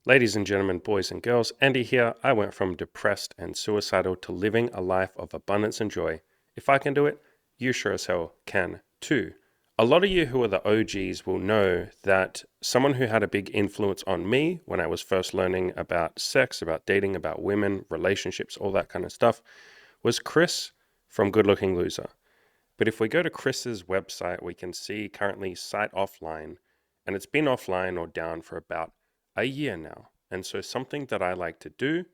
Ladies and gentlemen, boys and girls, Andy here. I went from depressed and suicidal to living a life of abundance and joy. If I can do it, you sure as hell can too. A lot of you who are the OGs will know that someone who had a big influence on me when I was first learning about sex, about dating, about women, relationships, all that kind of stuff, was Chris from Good Looking Loser. But if we go to Chris's website, we can see currently site offline, and it's been offline or down for about a year now. And so something that I like to do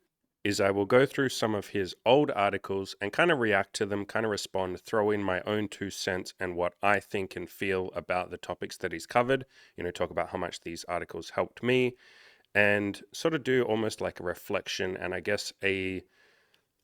is I will go through some of his old articles and kind of react to them, kind of respond, throw in my own 2 cents and what I think and feel about the topics that he's covered, talk about how much these articles helped me and sort of do almost like a reflection and I guess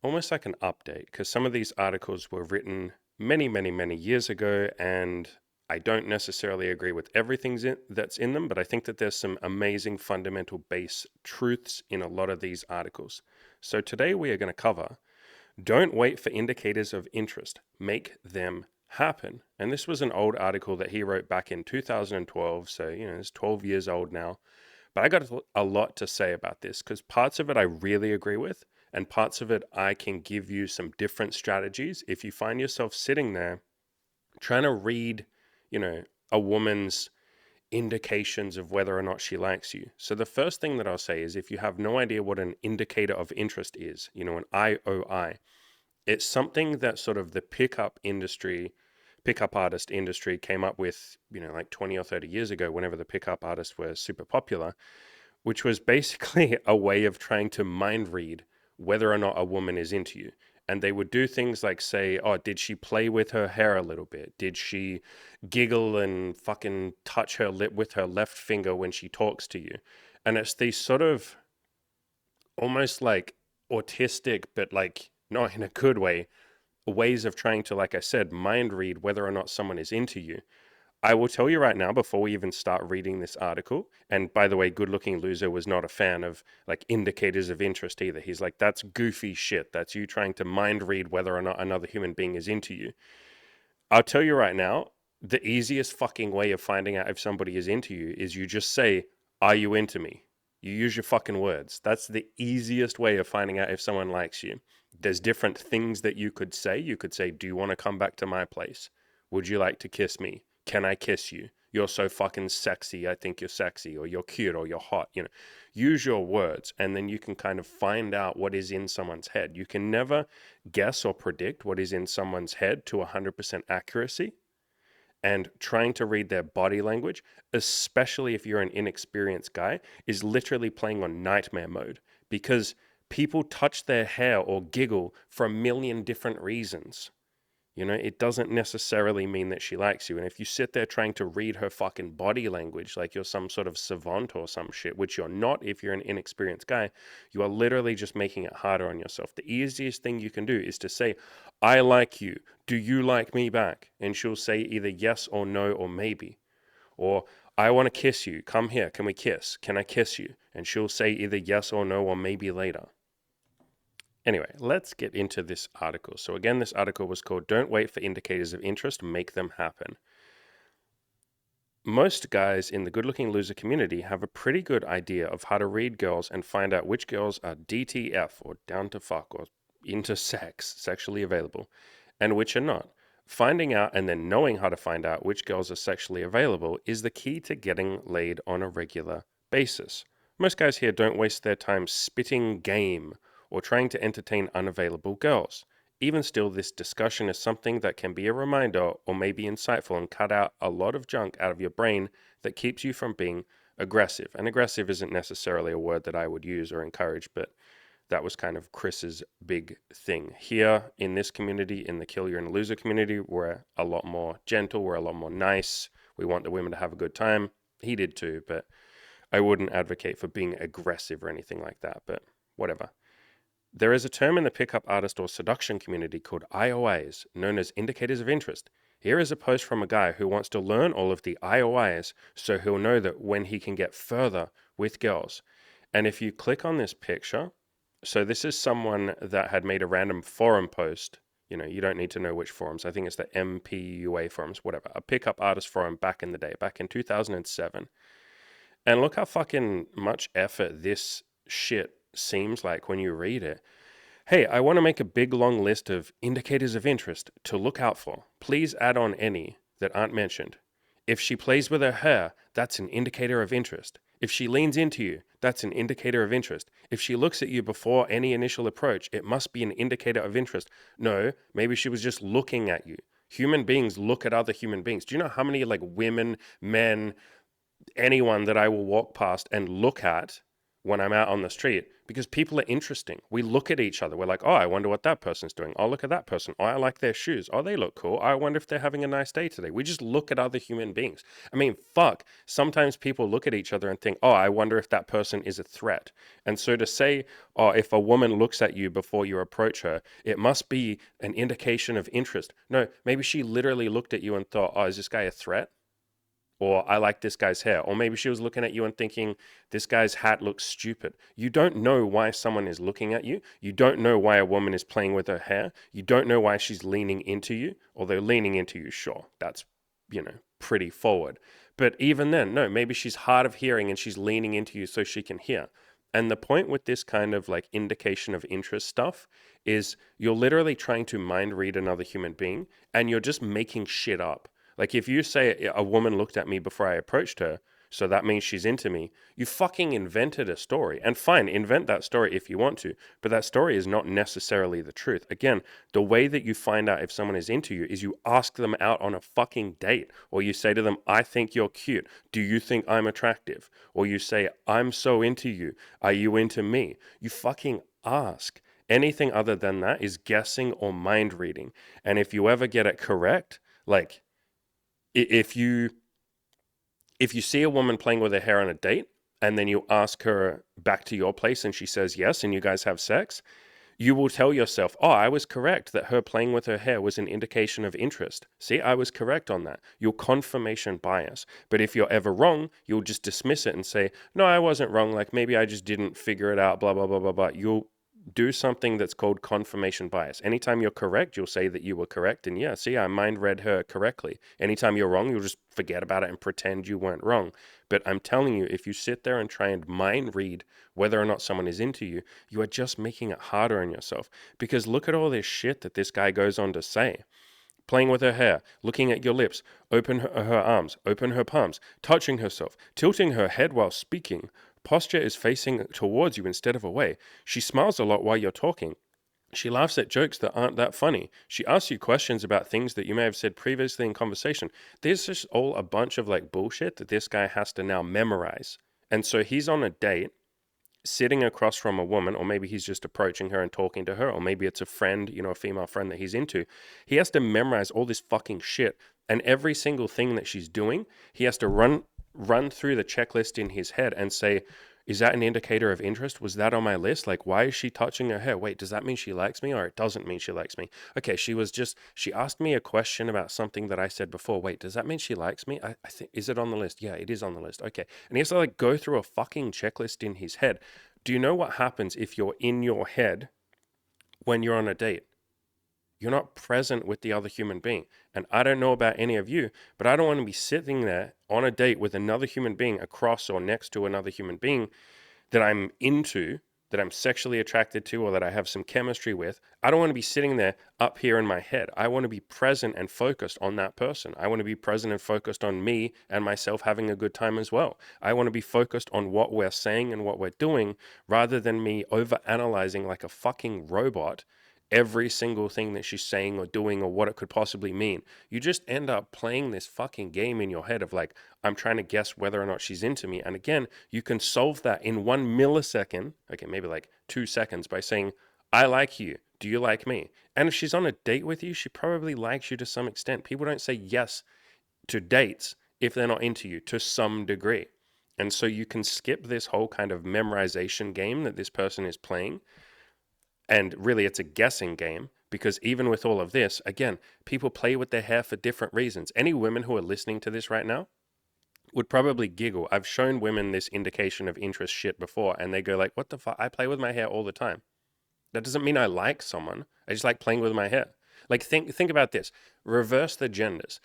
almost like an update, because some of these articles were written many, many, many years ago, and I don't necessarily agree with everything that's in them, but I think that there's some amazing fundamental base truths in a lot of these articles. So today we are going to cover Don't Wait for Indicators of Interest, Make Them Happen. And this was an old article that he wrote back in 2012, so it's 12 years old now. But I got a lot to say about this because parts of it I really agree with, and parts of it I can give you some different strategies if you find yourself sitting there trying to read, a woman's indications of whether or not she likes you. So the first thing that I'll say is if you have no idea what an indicator of interest is, an IOI, it's something that sort of the pickup artist industry came up with, like 20 or 30 years ago, whenever the pickup artists were super popular, which was basically a way of trying to mind read whether or not a woman is into you. And they would do things like say, oh, did she play with her hair a little bit? Did she giggle and fucking touch her lip with her left finger when she talks to you? And it's these sort of almost like autistic, but like not in a good way, ways of trying to, like I said, mind read whether or not someone is into you. I will tell you right now before we even start reading this article, and by the way, Good Looking Loser was not a fan of like indicators of interest either. He's like, that's goofy shit. That's you trying to mind read whether or not another human being is into you. I'll tell you right now, the easiest fucking way of finding out if somebody is into you is you just say, are you into me? You use your fucking words. That's the easiest way of finding out if someone likes you. There's different things that you could say. You could say, do you want to come back to my place? Would you like to kiss me? Can I kiss you? You're so fucking sexy. I think you're sexy, or you're cute, or you're hot. Use your words, and then you can kind of find out what is in someone's head. You can never guess or predict what is in someone's head to 100% accuracy. And trying to read their body language, especially if you're an inexperienced guy, is literally playing on nightmare mode because people touch their hair or giggle for a million different reasons. It doesn't necessarily mean that she likes you. And if you sit there trying to read her fucking body language like you're some sort of savant or some shit, which you're not if you're an inexperienced guy, you are literally just making it harder on yourself. The easiest thing you can do is to say, I like you. Do you like me back? And she'll say either yes or no or maybe. Or, I want to kiss you. Come here. Can we kiss? Can I kiss you? And she'll say either yes or no or maybe later. Anyway, let's get into this article. So again, this article was called Don't Wait for Indicators of Interest, Make Them Happen. Most guys in the Good Looking Loser community have a pretty good idea of how to read girls and find out which girls are DTF, or down to fuck, or into sex, sexually available, and which are not. Finding out and then knowing how to find out which girls are sexually available is the key to getting laid on a regular basis. Most guys here don't waste their time spitting game or trying to entertain unavailable girls. Even still, this discussion is something that can be a reminder or maybe insightful and cut out a lot of junk out of your brain that keeps you from being aggressive. And aggressive isn't necessarily a word that I would use or encourage, but that was kind of Chris's big thing. Here in this community, in the Kill Your and Loser community, we're a lot more gentle, we're a lot more nice. We want the women to have a good time. He did too, but I wouldn't advocate for being aggressive or anything like that, but whatever. There is a term in the pickup artist or seduction community called IOIs, known as indicators of interest. Here is a post from a guy who wants to learn all of the IOIs so he'll know that when he can get further with girls. And if you click on this picture, so this is someone that had made a random forum post. You don't need to know which forums. I think it's the MPUA forums, whatever. A pickup artist forum back in the day, back in 2007. And look how fucking much effort this shit seems like when you read it. Hey, I want to make a big long list of indicators of interest to look out for. Please add on any that aren't mentioned. If she plays with her hair, that's an indicator of interest. If she leans into you, that's an indicator of interest. If she looks at you before any initial approach, it must be an indicator of interest. No, maybe she was just looking at you. Human beings look at other human beings. Do you know how many like women, men, anyone that I will walk past and look at when I'm out on the street? Because people are interesting. We look at each other. We're like, oh, I wonder what that person's doing. Oh, look at that person. Oh, I like their shoes. Oh, they look cool. I wonder if they're having a nice day today. We just look at other human beings. I mean, fuck. Sometimes people look at each other and think, oh, I wonder if that person is a threat. And so to say, oh, if a woman looks at you before you approach her, it must be an indication of interest. No, maybe she literally looked at you and thought, oh, is this guy a threat? Or I like this guy's hair. Or maybe she was looking at you and thinking, this guy's hat looks stupid. You don't know why someone is looking at you. You don't know why a woman is playing with her hair. You don't know why she's leaning into you. Although leaning into you, sure, that's, pretty forward. But even then, no, maybe she's hard of hearing and she's leaning into you so she can hear. And the point with this kind of like indication of interest stuff is you're literally trying to mind read another human being and you're just making shit up. Like if you say a woman looked at me before I approached her, so that means she's into me, you fucking invented a story. And fine, invent that story if you want to, but that story is not necessarily the truth. Again, the way that you find out if someone is into you is you ask them out on a fucking date, or you say to them, I think you're cute. Do you think I'm attractive? Or you say, I'm so into you. Are you into me? You fucking ask. Anything other than that is guessing or mind reading. And if you ever get it correct, like if you see a woman playing with her hair on a date and then you ask her back to your place and she says yes and you guys have sex, you will tell yourself, oh, I was correct that her playing with her hair was an indication of interest. See, I was correct on that. Your confirmation bias. But if you're ever wrong, you'll just dismiss it and say, no, I wasn't wrong. Like maybe I just didn't figure it out, blah, blah, blah, blah, blah. You'll do something that's called confirmation bias. Anytime you're correct, you'll say that you were correct. And yeah, see, I mind read her correctly. Anytime you're wrong, you'll just forget about it and pretend you weren't wrong. But I'm telling you, if you sit there and try and mind read whether or not someone is into you, you are just making it harder on yourself. Because look at all this shit that this guy goes on to say. Playing with her hair, looking at your lips, open her arms, open her palms, touching herself, tilting her head while speaking. Posture is facing towards you instead of away. She smiles a lot while you're talking. She laughs at jokes that aren't that funny. She asks you questions about things that you may have said previously in conversation. There's just all a bunch of like bullshit that this guy has to now memorize. And so he's on a date sitting across from a woman, or maybe he's just approaching her and talking to her, or maybe it's a friend, a female friend that he's into. He has to memorize all this fucking shit. And every single thing that she's doing, he has to run through the checklist in his head and say, is that an indicator of interest? Was that on my list? Like, why is she touching her hair? Wait, does that mean she likes me or it doesn't mean she likes me? Okay, she asked me a question about something that I said before. Wait, does that mean she likes me? I think, is it on the list? Yeah, it is on the list. Okay. And he has to like go through a fucking checklist in his head. Do you know what happens if you're in your head when you're on a date? You're not present with the other human being. And I don't know about any of you, but I don't want to be sitting there on a date with another human being across or next to another human being that I'm into, that I'm sexually attracted to, or that I have some chemistry with. I don't want to be sitting there up here in my head. I want to be present and focused on that person. I want to be present and focused on me and myself having a good time as well. I want to be focused on what we're saying and what we're doing rather than me overanalyzing like a fucking robot every single thing that she's saying or doing or what it could possibly mean. You just end up playing this fucking game in your head of like, I'm trying to guess whether or not she's into me. And again, you can solve that in 1 millisecond, okay, maybe like 2 seconds by saying, I like you. Do you like me? And if she's on a date with you, she probably likes you to some extent. People don't say yes to dates if they're not into you to some degree. And so you can skip this whole kind of memorization game that this person is playing. And really, it's a guessing game because even with all of this, again, people play with their hair for different reasons. Any women who are listening to this right now would probably giggle. I've shown women this indication of interest shit before, and they go like, what the fuck? I play with my hair all the time. That doesn't mean I like someone. I just like playing with my hair. Like, think about this. Reverse the genders.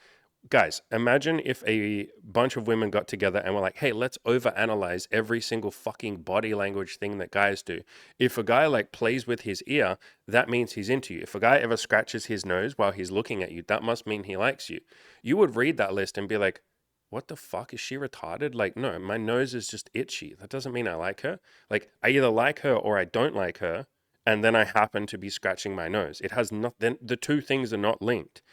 Guys, imagine if a bunch of women got together and were like, hey, let's overanalyze every single fucking body language thing that guys do. If a guy like plays with his ear, that means he's into you. If a guy ever scratches his nose while he's looking at you, that must mean he likes you. You would read that list and be like, what the fuck? Is she retarded? Like, no, my nose is just itchy. That doesn't mean I like her. Like, I either like her or I don't like her, and then I happen to be scratching my nose. It has not, then the two things are not linked.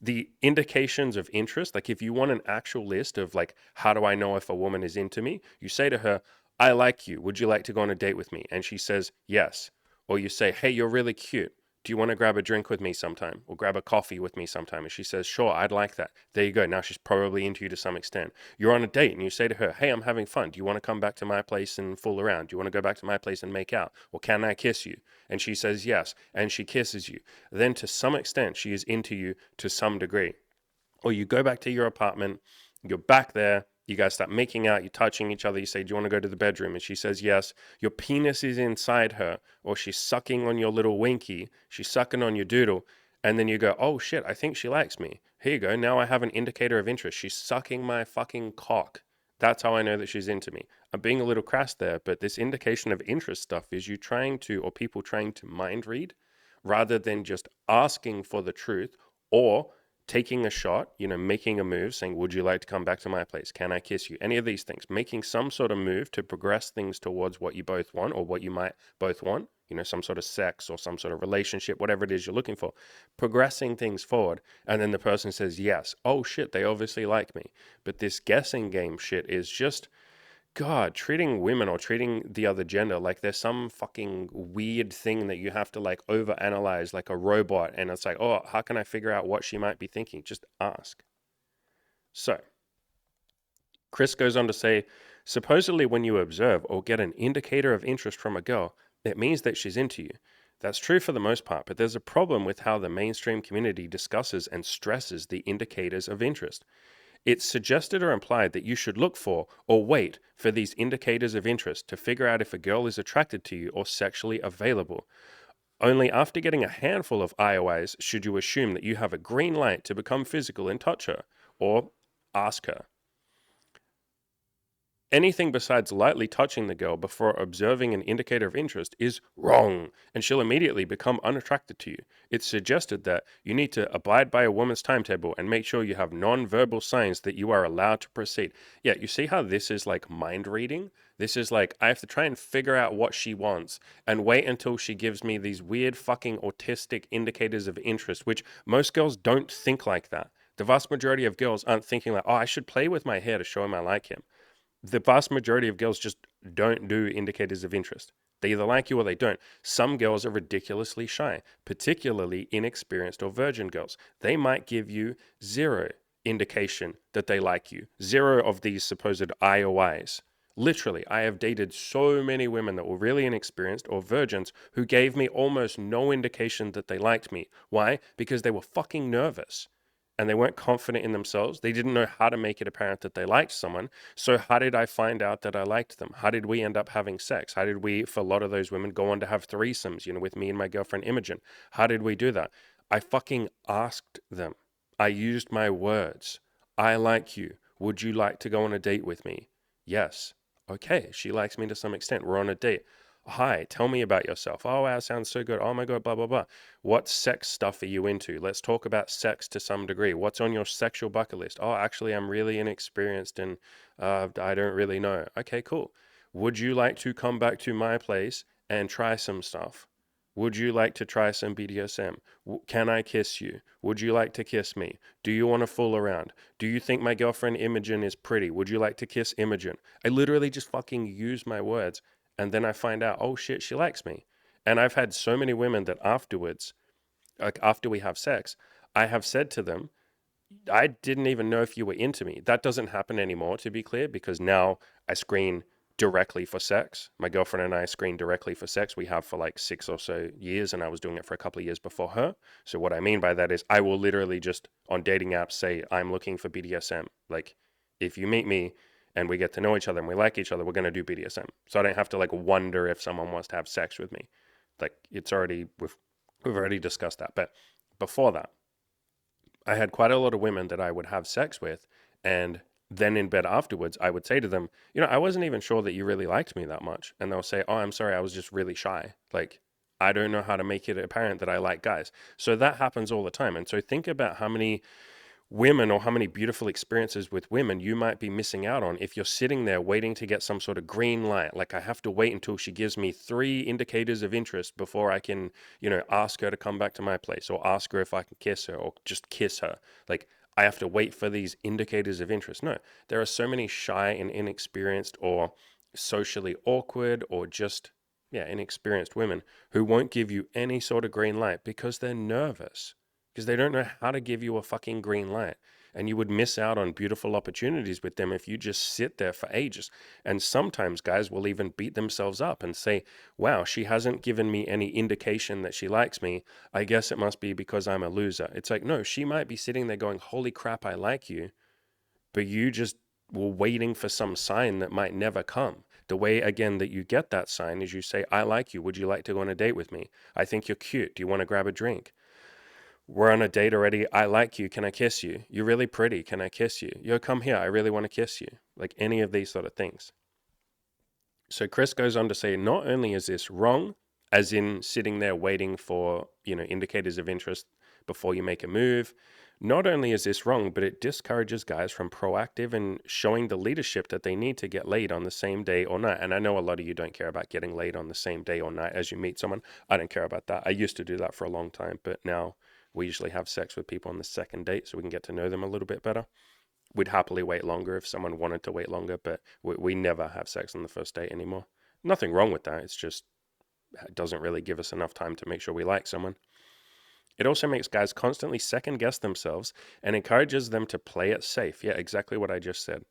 The indications of interest, like if you want an actual list of like, how do I know if a woman is into me? You say to her, I like you. Would you like to go on a date with me? And she says, yes. Or you say, hey, you're really cute. Do you want to grab a drink with me sometime or grab a coffee with me sometime? And she says, sure, I'd like that. There you go. Now she's probably into you to some extent. You're on a date and you say to her, hey, I'm having fun. Do you want to come back to my place and fool around? Do you want to go back to my place and make out? Or can I kiss you? And she says, yes. And she kisses you. Then to some extent, she is into you to some degree. Or you go back to your apartment, you're back there, you guys start making out, you're touching each other, you say, do you want to go to the bedroom? And she says yes. Your penis is inside her, or she's sucking on your little winky, she's sucking on your doodle, and then you go, oh shit, I think she likes me. Here you go, now I have an indicator of interest. She's sucking my fucking cock. That's how I know that she's into me. I'm being a little crass there, but this indication of interest stuff is you trying to, or people trying to mind read, rather than just asking for the truth or taking a shot, making a move, saying, would you like to come back to my place? Can I kiss you? Any of these things, making some sort of move to progress things towards what you both want or what you might both want, some sort of sex or some sort of relationship, whatever it is you're looking for, progressing things forward. And then the person says, yes. Oh shit, they obviously like me. But this guessing game shit is just, God, treating women or treating the other gender like there's some fucking weird thing that you have to like overanalyze like a robot. And it's like, oh, how can I figure out what she might be thinking? Just ask. So, Chris goes on to say, supposedly when you observe or get an indicator of interest from a girl, it means that she's into you. That's true for the most part, but there's a problem with how the mainstream community discusses and stresses the indicators of interest. It's suggested or implied that you should look for or wait for these indicators of interest to figure out if a girl is attracted to you or sexually available. Only after getting a handful of IOIs should you assume that you have a green light to become physical and touch her or ask her. Anything besides lightly touching the girl before observing an indicator of interest is wrong, and she'll immediately become unattracted to you. It's suggested that you need to abide by a woman's timetable and make sure you have non-verbal signs that you are allowed to proceed. Yeah, you see how this is like mind reading? This is like, I have to try and figure out what she wants and wait until she gives me these weird fucking autistic indicators of interest, which most girls don't think like that. The vast majority of girls aren't thinking like, oh, I should play with my hair to show him I like him. The vast majority of girls just don't do indicators of interest. They either like you or they don't. Some girls are ridiculously shy, particularly inexperienced or virgin girls. They might give you zero indication that they like you, zero of these supposed IOIs. Literally, I have dated so many women that were really inexperienced or virgins who gave me almost no indication that they liked me. Why? Because they were fucking nervous and they weren't confident in themselves. They didn't know how to make it apparent that they liked someone. So how did I find out that I liked them? How did we end up having sex? How did we, for a lot of those women, go on to have threesomes, with me and my girlfriend Imogen? How did we do that? I fucking asked them. I used my words. I like you. Would you like to go on a date with me? Yes. Okay, she likes me to some extent. We're on a date. Hi, tell me about yourself. Oh, wow, sounds so good. Oh my God, blah, blah, blah. What sex stuff are you into? Let's talk about sex to some degree. What's on your sexual bucket list? Oh, actually, I'm really inexperienced and I don't really know. Okay, cool. Would you like to come back to my place and try some stuff? Would you like to try some BDSM? Can I kiss you? Would you like to kiss me? Do you want to fool around? Do you think my girlfriend Imogen is pretty? Would you like to kiss Imogen? I literally just fucking use my words. And then I find out, oh shit, she likes me. And I've had so many women that afterwards, like after we have sex, I have said to them, I didn't even know if you were into me. That doesn't happen anymore, to be clear, because now I screen directly for sex. My girlfriend and I screen directly for sex. We have for like 6 or so years, and I was doing it for a couple of years before her. So what I mean by that is I will literally just on dating apps say, I'm looking for BDSM. Like if you meet me and we get to know each other and we like each other, we're going to do BDSM. So I don't have to like wonder if someone wants to have sex with me. Like it's already, we've already discussed that. But before that, I had quite a lot of women that I would have sex with, and then in bed afterwards, I would say to them, I wasn't even sure that you really liked me that much. And they'll say, oh, I'm sorry, I was just really shy. Like, I don't know how to make it apparent that I like guys. So that happens all the time. And so think about how many women or how many beautiful experiences with women you might be missing out on if you're sitting there waiting to get some sort of green light. Like, I have to wait until she gives me 3 indicators of interest before I can, ask her to come back to my place, or ask her if I can kiss her, or just kiss her. Like, I have to wait for these indicators of interest. No, there are so many shy and inexperienced, or socially awkward, or just, inexperienced women who won't give you any sort of green light because they're nervous, because they don't know how to give you a fucking green light. And you would miss out on beautiful opportunities with them if you just sit there for ages. And sometimes guys will even beat themselves up and say, wow, she hasn't given me any indication that she likes me. I guess it must be because I'm a loser. It's like, no, she might be sitting there going, holy crap, I like you. But you just were waiting for some sign that might never come. The way, again, that you get that sign is you say, I like you. Would you like to go on a date with me? I think you're cute. Do you want to grab a drink? We're on a date already. I like you. Can I kiss you? You're really pretty. Can I kiss you? Yo, come here. I really want to kiss you. Like, any of these sort of things. So Chris goes on to say, not only is this wrong, as in sitting there waiting for, indicators of interest before you make a move, not only is this wrong, but it discourages guys from proactive and showing the leadership that they need to get laid on the same day or night. And I know a lot of you don't care about getting laid on the same day or night as you meet someone. I don't care about that. I used to do that for a long time, but now we usually have sex with people on the second date so we can get to know them a little bit better. We'd happily wait longer if someone wanted to wait longer, but we never have sex on the first date anymore. Nothing wrong with that. It's just, it doesn't really give us enough time to make sure we like someone. It also makes guys constantly second guess themselves and encourages them to play it safe. Yeah, exactly what I just said.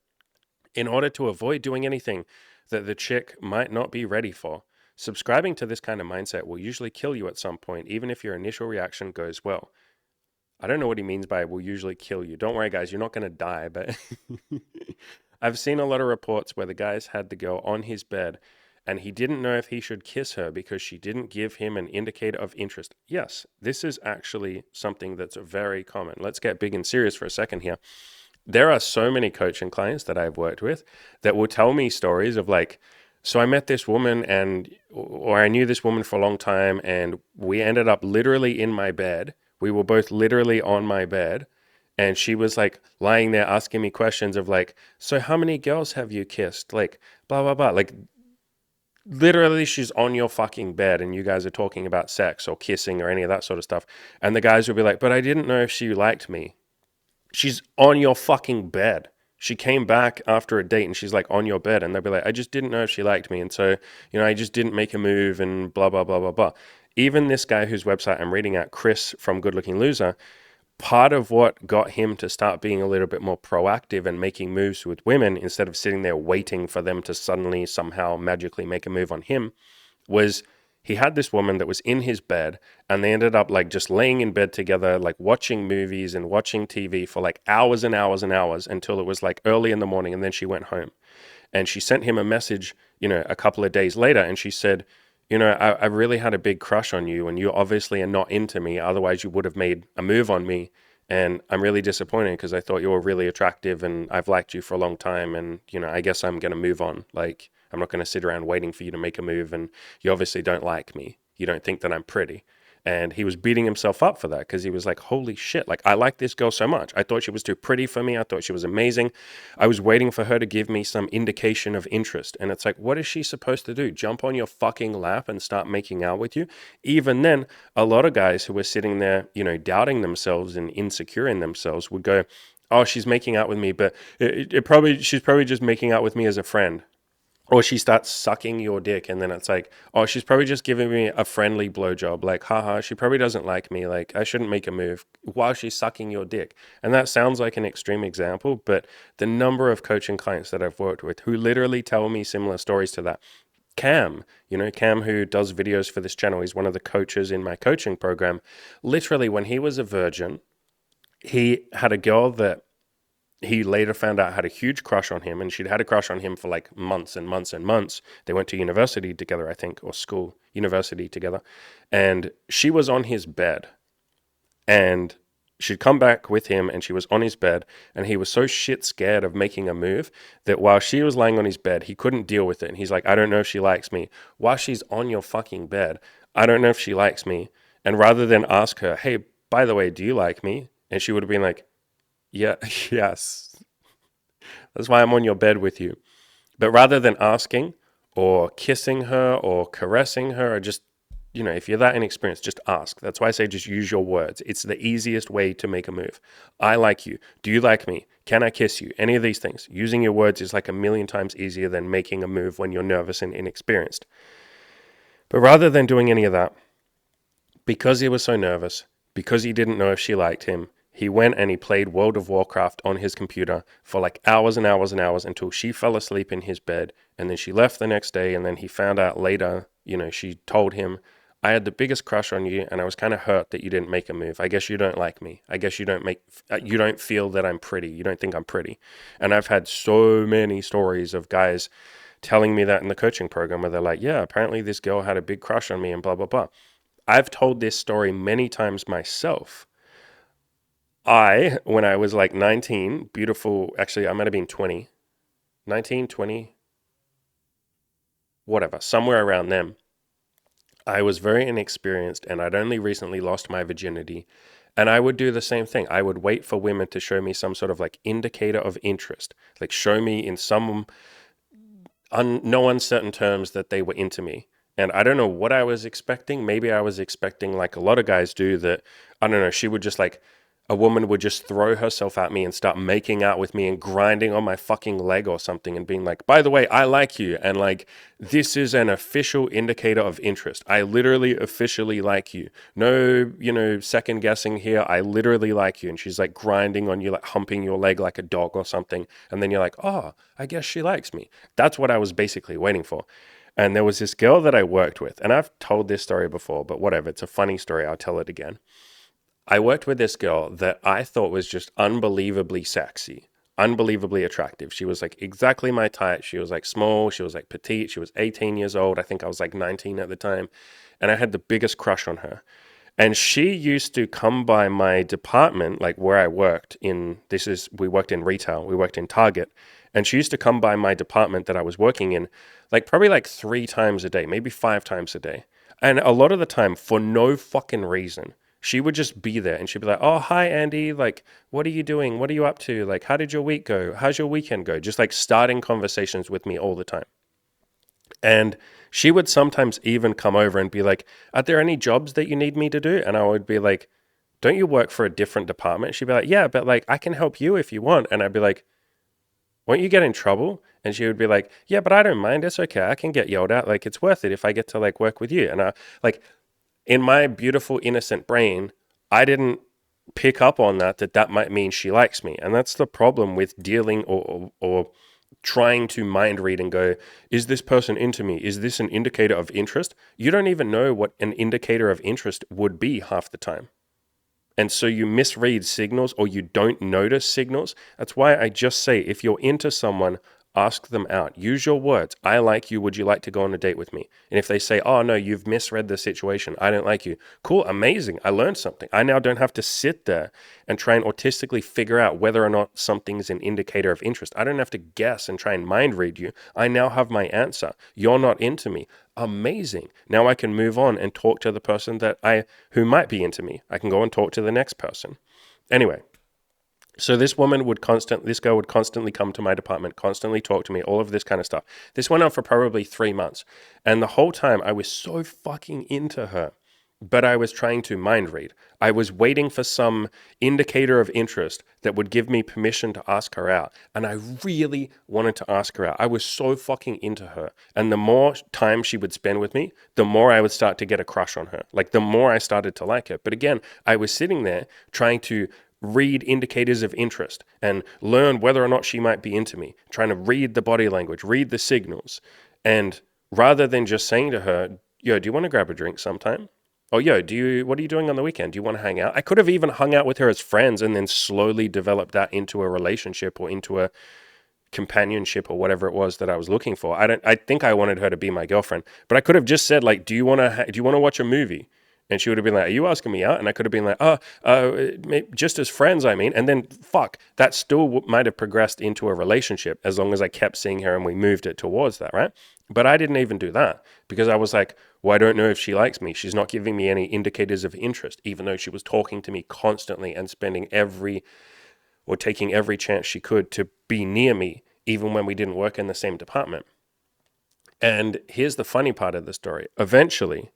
In order to avoid doing anything that the chick might not be ready for. Subscribing to this kind of mindset will usually kill you at some point, even if your initial reaction goes well. I don't know what he means by will usually kill you. Don't worry, guys, you're not going to die, but I've seen a lot of reports where the guys had the girl on his bed and he didn't know if he should kiss her because she didn't give him an indicator of interest. Yes, this is actually something that's very common. Let's get big and serious for a second here. There are so many coaching clients that I've worked with that will tell me stories of like, so I met this woman or I knew this woman for a long time and we ended up literally in my bed. We were both literally on my bed and she was like lying there asking me questions of like, so how many girls have you kissed? Like, blah, blah, blah. Like, literally she's on your fucking bed and you guys are talking about sex or kissing or any of that sort of stuff. And the guys will be like, but I didn't know if she liked me. She's on your fucking bed. She came back after a date and she's like on your bed and they'll be like, I just didn't know if she liked me. And so, I just didn't make a move and blah, blah, blah, blah, blah. Even this guy whose website I'm reading at, Chris from Good Looking Loser, part of what got him to start being a little bit more proactive and making moves with women instead of sitting there waiting for them to suddenly somehow magically make a move on him was he had this woman that was in his bed and they ended up like just laying in bed together, like watching movies and watching TV for like hours and hours and hours until it was like early in the morning. And then she went home and she sent him a message, a couple of days later. And she said, I really had a big crush on you and you obviously are not into me. Otherwise you would have made a move on me. And I'm really disappointed because I thought you were really attractive and I've liked you for a long time. And, I guess I'm going to move on. Like, I'm not going to sit around waiting for you to make a move. And you obviously don't like me. You don't think that I'm pretty. And he was beating himself up for that because he was like, holy shit, like I like this girl so much. I thought she was too pretty for me. I thought she was amazing. I was waiting for her to give me some indication of interest. And it's like, what is she supposed to do? Jump on your fucking lap and start making out with you? Even then, a lot of guys who were sitting there, doubting themselves and insecure in themselves would go, oh, she's making out with me, but she's probably just making out with me as a friend. Or she starts sucking your dick and then it's like, oh, she's probably just giving me a friendly blowjob. Like, haha, she probably doesn't like me. Like, I shouldn't make a move while she's sucking your dick. And that sounds like an extreme example, but the number of coaching clients that I've worked with who literally tell me similar stories to that. Cam, Cam who does videos for this channel, he's one of the coaches in my coaching program. Literally, when he was a virgin, he had a girl that he later found out had a huge crush on him, and she'd had a crush on him for like months and months and months. They went to university together, I think, or university together. And she was on his bed and she'd come back with him and she was on his bed, and he was so shit scared of making a move that while she was lying on his bed, he couldn't deal with it. And he's like, I don't know if she likes me. While she's on your fucking bed, I don't know if she likes me. And rather than ask her, hey, by the way, do you like me? And she would have been like, yeah, yes. That's why I'm on your bed with you. But rather than asking or kissing her or caressing her or just, if you're that inexperienced, just ask. That's why I say just use your words. It's the easiest way to make a move. I like you. Do you like me? Can I kiss you? Any of these things. Using your words is like a million times easier than making a move when you're nervous and inexperienced. But rather than doing any of that, because he was so nervous, because he didn't know if she liked him, he went and he played World of Warcraft on his computer for like hours and hours and hours until she fell asleep in his bed. And then she left the next day. And then he found out later, she told him, I had the biggest crush on you and I was kind of hurt that you didn't make a move. I guess you don't like me. I guess you don't feel that I'm pretty. You don't think I'm pretty. And I've had so many stories of guys telling me that in the coaching program where they're like, yeah, apparently this girl had a big crush on me and blah, blah, blah. I've told this story many times myself. When I was like 19, beautiful, actually, I might have been 20, 19, 20, whatever, somewhere around them. I was very inexperienced and I'd only recently lost my virginity. And I would do the same thing. I would wait for women to show me some sort of like indicator of interest, like show me in some no uncertain terms that they were into me. And I don't know what I was expecting. Maybe I was expecting, like a lot of guys do, that, I don't know, she would just like, a woman would just throw herself at me and start making out with me and grinding on my fucking leg or something and being like, by the way, I like you. And like, this is an official indicator of interest. I literally officially like you. No, second guessing here. I literally like you. And she's like grinding on you, like humping your leg like a dog or something. And then you're like, oh, I guess she likes me. That's what I was basically waiting for. And there was this girl that I worked with, and I've told this story before, but whatever, it's a funny story. I'll tell it again. I worked with this girl that I thought was just unbelievably sexy, unbelievably attractive. She was like exactly my type. She was like small. She was like petite. She was 18 years old. I think I was like 19 at the time. And I had the biggest crush on her. And she used to come by my department, like where I worked we worked in retail. We worked in Target. And she used to come by my department that I was working in, like probably like 3 times a day, maybe 5 times a day. And a lot of the time, for no fucking reason, she would just be there and she'd be like, oh, hi, Andy. Like, what are you doing? What are you up to? Like, how did your week go? How's your weekend go? Just like starting conversations with me all the time. And she would sometimes even come over and be like, are there any jobs that you need me to do? And I would be like, don't you work for a different department? She'd be like, yeah, but like, I can help you if you want. And I'd be like, won't you get in trouble? And she would be like, yeah, but I don't mind. It's okay. I can get yelled at. Like, it's worth it if I get to like work with you. And I like, in my beautiful, innocent brain, I didn't pick up on that might mean she likes me. And that's the problem with dealing or trying to mind read and go, is this person into me? Is this an indicator of interest? You don't even know what an indicator of interest would be half the time. And so you misread signals or you don't notice signals. That's why I just say, if you're into someone, ask them out. Use your words. I like you. Would you like to go on a date with me? And if they say, oh, no, you've misread the situation. I don't like you. Cool. Amazing. I learned something. I now don't have to sit there and try and autistically figure out whether or not something's an indicator of interest. I don't have to guess and try and mind read you. I now have my answer. You're not into me. Amazing. Now I can move on and talk to the person who might be into me. I can go and talk to the next person. Anyway. So this girl would constantly come to my department, constantly talk to me, all of this kind of stuff. This went on for probably 3 months. And the whole time I was so fucking into her, but I was trying to mind read. I was waiting for some indicator of interest that would give me permission to ask her out. And I really wanted to ask her out. I was so fucking into her. And the more time she would spend with me, the more I would start to get a crush on her. Like the more I started to like her. But again, I was sitting there trying to read indicators of interest and learn whether or not she might be into me, trying to read the body language, read the signals. And rather than just saying to her, yo, do you want to grab a drink sometime? Oh, yo, what are you doing on the weekend? Do you want to hang out? I could have even hung out with her as friends and then slowly developed that into a relationship or into a companionship or whatever it was that I was looking for. I think I wanted her to be my girlfriend, but I could have just said like, do you want to watch a movie? And she would have been like, are you asking me out? And I could have been like, just as friends, I mean. And then, fuck, that still might have progressed into a relationship as long as I kept seeing her and we moved it towards that, right? But I didn't even do that because I was like, well, I don't know if she likes me. She's not giving me any indicators of interest, even though she was talking to me constantly and taking every chance she could to be near me, even when we didn't work in the same department. And here's the funny part of the story. Eventually,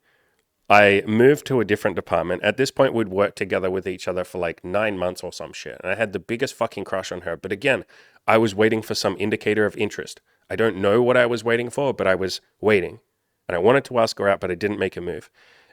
I moved to a different department. At this point, we'd worked together with each other for like 9 months or some shit. And I had the biggest fucking crush on her. But again, I was waiting for some indicator of interest. I don't know what I was waiting for, but I was waiting. And I wanted to ask her out, but I didn't make a move.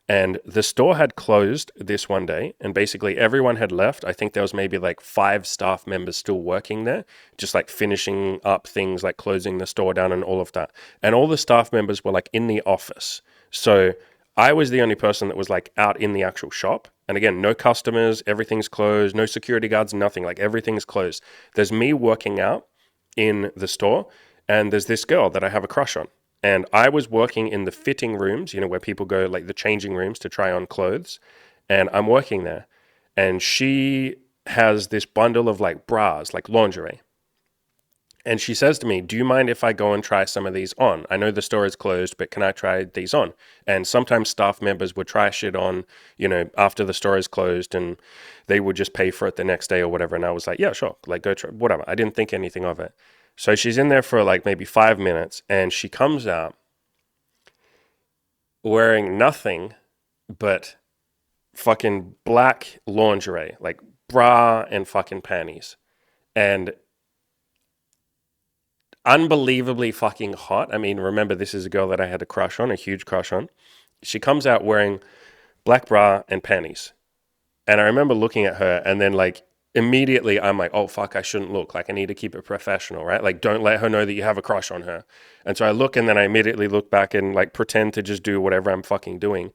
And the store had closed this one day, and basically everyone had left. I think there was maybe like 5 staff members still working there, just like finishing up things like closing the store down and all of that. And all the staff members were like in the office. So I was the only person that was like out in the actual shop. And again, no customers, everything's closed, no security guards, nothing, like everything's closed. There's me working out in the store, and there's this girl that I have a crush on. And I was working in the fitting rooms, where people go, like the changing rooms to try on clothes. And I'm working there. And she has this bundle of like bras, like lingerie. And she says to me, do you mind if I go and try some of these on? I know the store is closed, but can I try these on? And sometimes staff members would try shit on, after the store is closed, and they would just pay for it the next day or whatever. And I was like, yeah, sure. Like, go try, whatever. I didn't think anything of it. So she's in there for like maybe 5 minutes, and she comes out wearing nothing but fucking black lingerie, like bra and fucking panties. And unbelievably fucking hot. I mean, remember, this is a girl that I had a crush on, a huge crush on. She comes out wearing black bra and panties. And I remember looking at her, and then like immediately I'm like, oh fuck, I shouldn't look. Like, I need to keep it professional, right? Like, don't let her know that you have a crush on her. And so I look, and then I immediately look back and like pretend to just do whatever I'm fucking doing.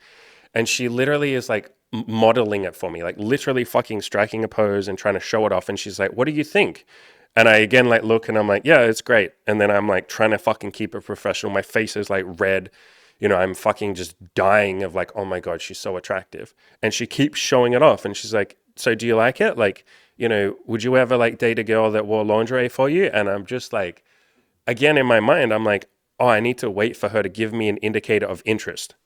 And she literally is like modeling it for me, like literally fucking striking a pose and trying to show it off. And she's like, what do you think? And I again like look, and I'm like, yeah, it's great. And then I'm like trying to fucking keep it professional. My face is like red. I'm fucking just dying of like, oh my God, she's so attractive. And she keeps showing it off. And she's like, so do you like it? Like, would you ever like date a girl that wore lingerie for you? And I'm just like, again, in my mind, I'm like, oh, I need to wait for her to give me an indicator of interest.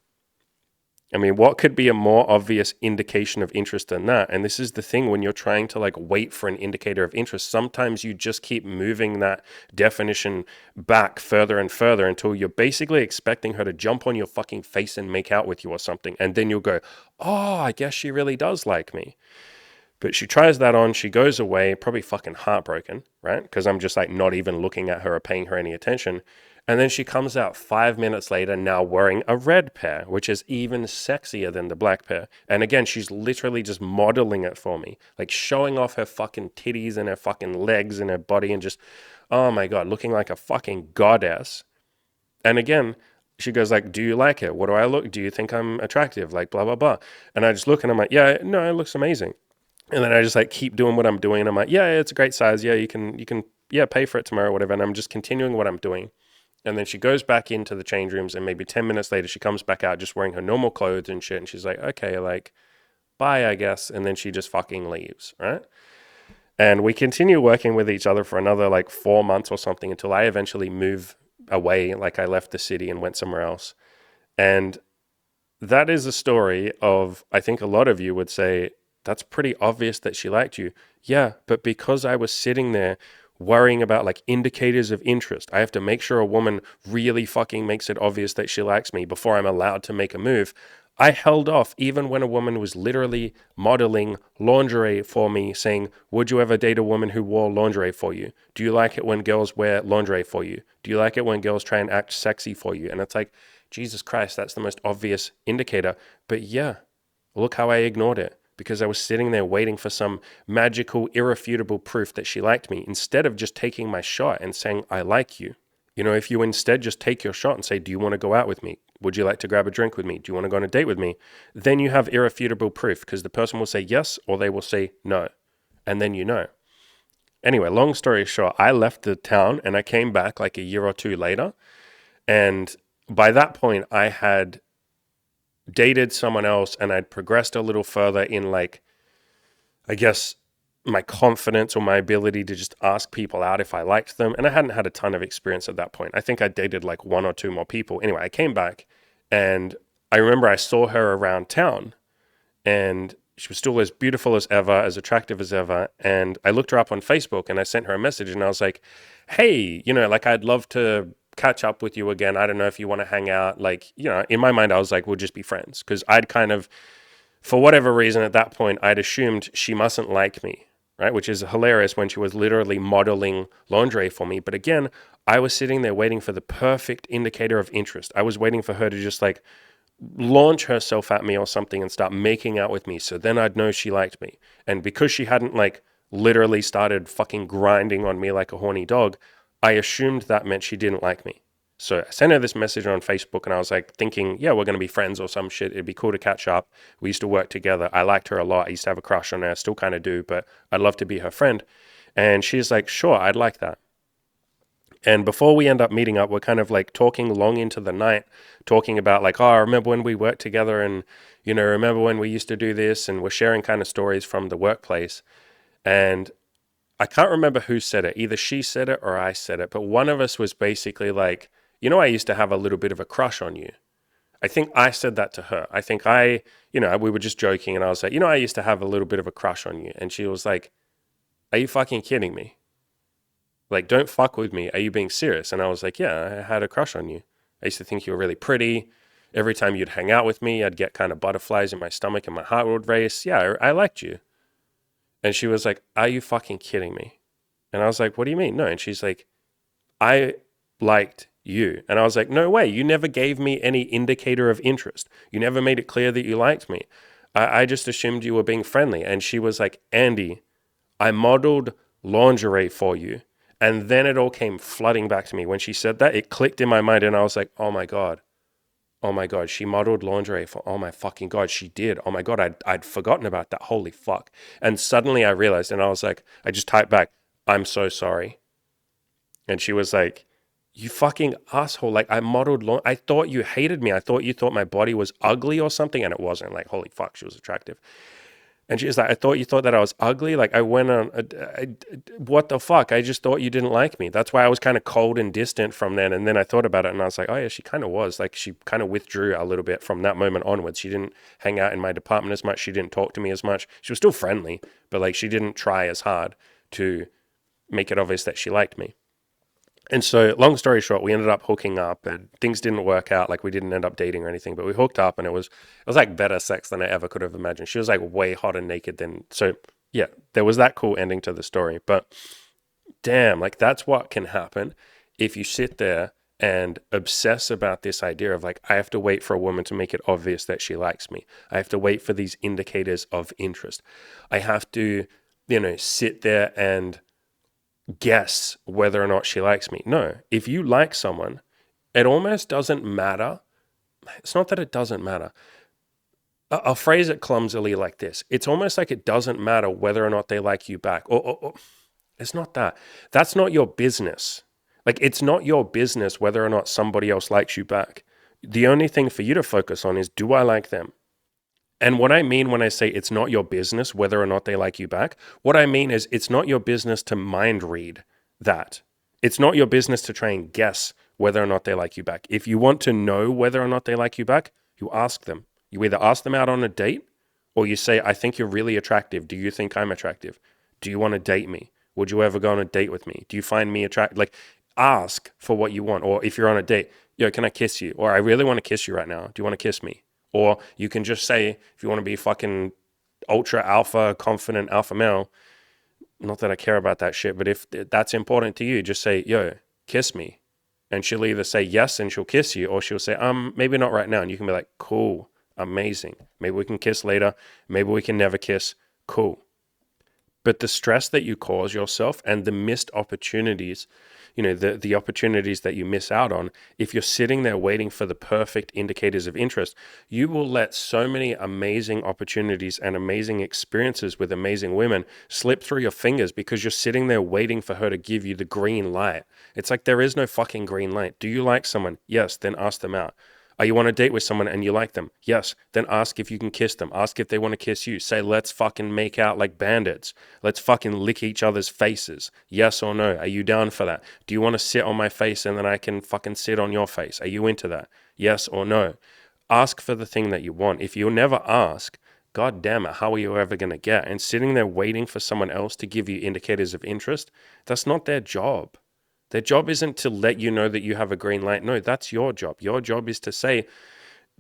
I mean, what could be a more obvious indication of interest than that? And this is the thing, when you're trying to like wait for an indicator of interest, sometimes you just keep moving that definition back further and further until you're basically expecting her to jump on your fucking face and make out with you or something. And then you'll go, oh, I guess she really does like me. But she tries that on, she goes away, probably fucking heartbroken, right? Because I'm just like not even looking at her or paying her any attention. And then she comes out 5 minutes later, now wearing a red pair, which is even sexier than the black pair. And again, she's literally just modeling it for me, like showing off her fucking titties and her fucking legs and her body, and just, oh my God, looking like a fucking goddess. And again, she goes like, do you like it? What do I look? Do you think I'm attractive? Like blah, blah, blah. And I just look, and I'm like, yeah, no, it looks amazing. And then I just like keep doing what I'm doing. And I'm like, yeah, it's a great size. Yeah, you can, yeah, pay for it tomorrow or whatever. And I'm just continuing what I'm doing. And then she goes back into the change rooms, and maybe 10 minutes later, she comes back out just wearing her normal clothes and shit. And she's like, okay, like, bye, I guess. And then she just fucking leaves, right? And we continue working with each other for another like 4 months or something until I eventually move away. Like, I left the city and went somewhere else. And that is a story of, I think a lot of you would say, that's pretty obvious that she liked you. Yeah, but because I was sitting there worrying about like indicators of interest, I have to make sure a woman really fucking makes it obvious that she likes me before I'm allowed to make a move. I held off even when a woman was literally modeling lingerie for me, saying, would you ever date a woman who wore lingerie for you? Do you like it when girls wear lingerie for you? Do you like it when girls try and act sexy for you? And it's like, Jesus Christ, that's the most obvious indicator. But yeah, look how I ignored it, because I was sitting there waiting for some magical, irrefutable proof that she liked me, instead of just taking my shot and saying, I like you. If you instead just take your shot and say, do you want to go out with me? Would you like to grab a drink with me? Do you want to go on a date with me? Then you have irrefutable proof, because the person will say yes or they will say no. And then you know. Anyway, long story short, I left the town and I came back like a year or two later. And by that point, I had dated someone else and I'd progressed a little further in like, I guess, my confidence or my ability to just ask people out if I liked them. And I hadn't had a ton of experience at that point. I think I dated like one or two more people. Anyway, I came back and I remember I saw her around town and she was still as beautiful as ever, as attractive as ever. And I looked her up on Facebook and I sent her a message and I was like, hey, like I'd love to catch up with you again. I don't know if you want to hang out. Like, in my mind, I was like, we'll just be friends. Because I'd kind of, for whatever reason at that point, I'd assumed she mustn't like me, right? Which is hilarious when she was literally modeling lingerie for me. But again, I was sitting there waiting for the perfect indicator of interest. I was waiting for her to just like launch herself at me or something and start making out with me. So then I'd know she liked me. And because she hadn't like literally started fucking grinding on me like a horny dog, I assumed that meant she didn't like me. So I sent her this message on Facebook and I was like thinking, yeah, we're going to be friends or some shit. It'd be cool to catch up. We used to work together. I liked her a lot. I used to have a crush on her. I still kind of do, but I'd love to be her friend. And she's like, sure, I'd like that. And before we end up meeting up, we're kind of like talking long into the night, talking about like, oh, I remember when we worked together and, remember when we used to do this, and we're sharing kind of stories from the workplace. And I can't remember who said it. Either she said it or I said it, but one of us was basically like, I used to have a little bit of a crush on you. I think I said that to her. I think we were just joking and I was like, I used to have a little bit of a crush on you. And she was like, are you fucking kidding me? Like, don't fuck with me. Are you being serious? And I was like, yeah, I had a crush on you. I used to think you were really pretty. Every time you'd hang out with me, I'd get kind of butterflies in my stomach and my heart would race. Yeah, I liked you. And she was like, are you fucking kidding me? And I was like, what do you mean? No. And she's like, I liked you. And I was like, no way. You never gave me any indicator of interest. You never made it clear that you liked me. I just assumed you were being friendly. And she was like, Andy, I modeled lingerie for you. And then it all came flooding back to me. When she said that, it clicked in my mind and I was like, oh my God. Oh my God, she modeled lingerie for, oh my fucking God, she did. Oh my God, I'd forgotten about that. Holy fuck. And suddenly I realized and I was like, I just typed back, I'm so sorry. And she was like, you fucking asshole. Like I thought you hated me. I thought you thought my body was ugly or something. And it wasn't. Like, holy fuck, she was attractive. And she's like, I thought you thought that I was ugly. Like I went on, what the fuck? I just thought you didn't like me. That's why I was kind of cold and distant from then. And then I thought about it and I was like, oh yeah, she kind of was. Like she kind of withdrew a little bit from that moment onwards. She didn't hang out in my department as much. She didn't talk to me as much. She was still friendly, but like she didn't try as hard to make it obvious that she liked me. And so, long story short, we ended up hooking up, and things didn't work out. Like we didn't end up dating or anything, but we hooked up, and it was like better sex than I ever could have imagined. She was like way hot and naked. Then, so yeah, there was that cool ending to the story. But damn, like that's what can happen if you sit there and obsess about this idea of like, I have to wait for a woman to make it obvious that she likes me. I have to wait for these indicators of interest. I have to, sit there and guess whether or not she likes me. No, if you like someone, it almost doesn't matter. It's not that it doesn't matter. I'll phrase it clumsily like this. It's almost like it doesn't matter whether or not they like you back. Or it's not that. That's not your business. Like, it's not your business whether or not somebody else likes you back. The only thing for you to focus on is, do I like them? And what I mean when I say it's not your business whether or not they like you back, what I mean is it's not your business to mind read that. It's not your business to try and guess whether or not they like you back. If you want to know whether or not they like you back, you ask them. You either ask them out on a date or you say, I think you're really attractive. Do you think I'm attractive? Do you want to date me? Would you ever go on a date with me? Do you find me attractive? Like, ask for what you want. Or if you're on a date, yo, can I kiss you? Or I really want to kiss you right now. Do you want to kiss me? Or you can just say, if you want to be fucking ultra alpha, confident alpha male, not that I care about that shit, but if that's important to you, just say, yo, kiss me. And she'll either say yes and she'll kiss you, or she'll say, maybe not right now. And you can be like, cool, amazing. Maybe we can kiss later. Maybe we can never kiss. Cool. But the stress that you cause yourself and the missed opportunities, the opportunities that you miss out on, if you're sitting there waiting for the perfect indicators of interest, you will let so many amazing opportunities and amazing experiences with amazing women slip through your fingers because you're sitting there waiting for her to give you the green light. It's like there is no fucking green light. Do you like someone? Yes, then ask them out. Are you on a date with someone and you like them? Yes. Then ask if you can kiss them. Ask if they want to kiss you. Say, let's fucking make out like bandits. Let's fucking lick each other's faces. Yes or no? Are you down for that? Do you want to sit on my face and then I can fucking sit on your face? Are you into that? Yes or no? Ask for the thing that you want. If you never ask, God damn it, how are you ever going to get? And sitting there waiting for someone else to give you indicators of interest, that's not their job. Their job isn't to let you know that you have a green light. No, that's your job. Your job is to say,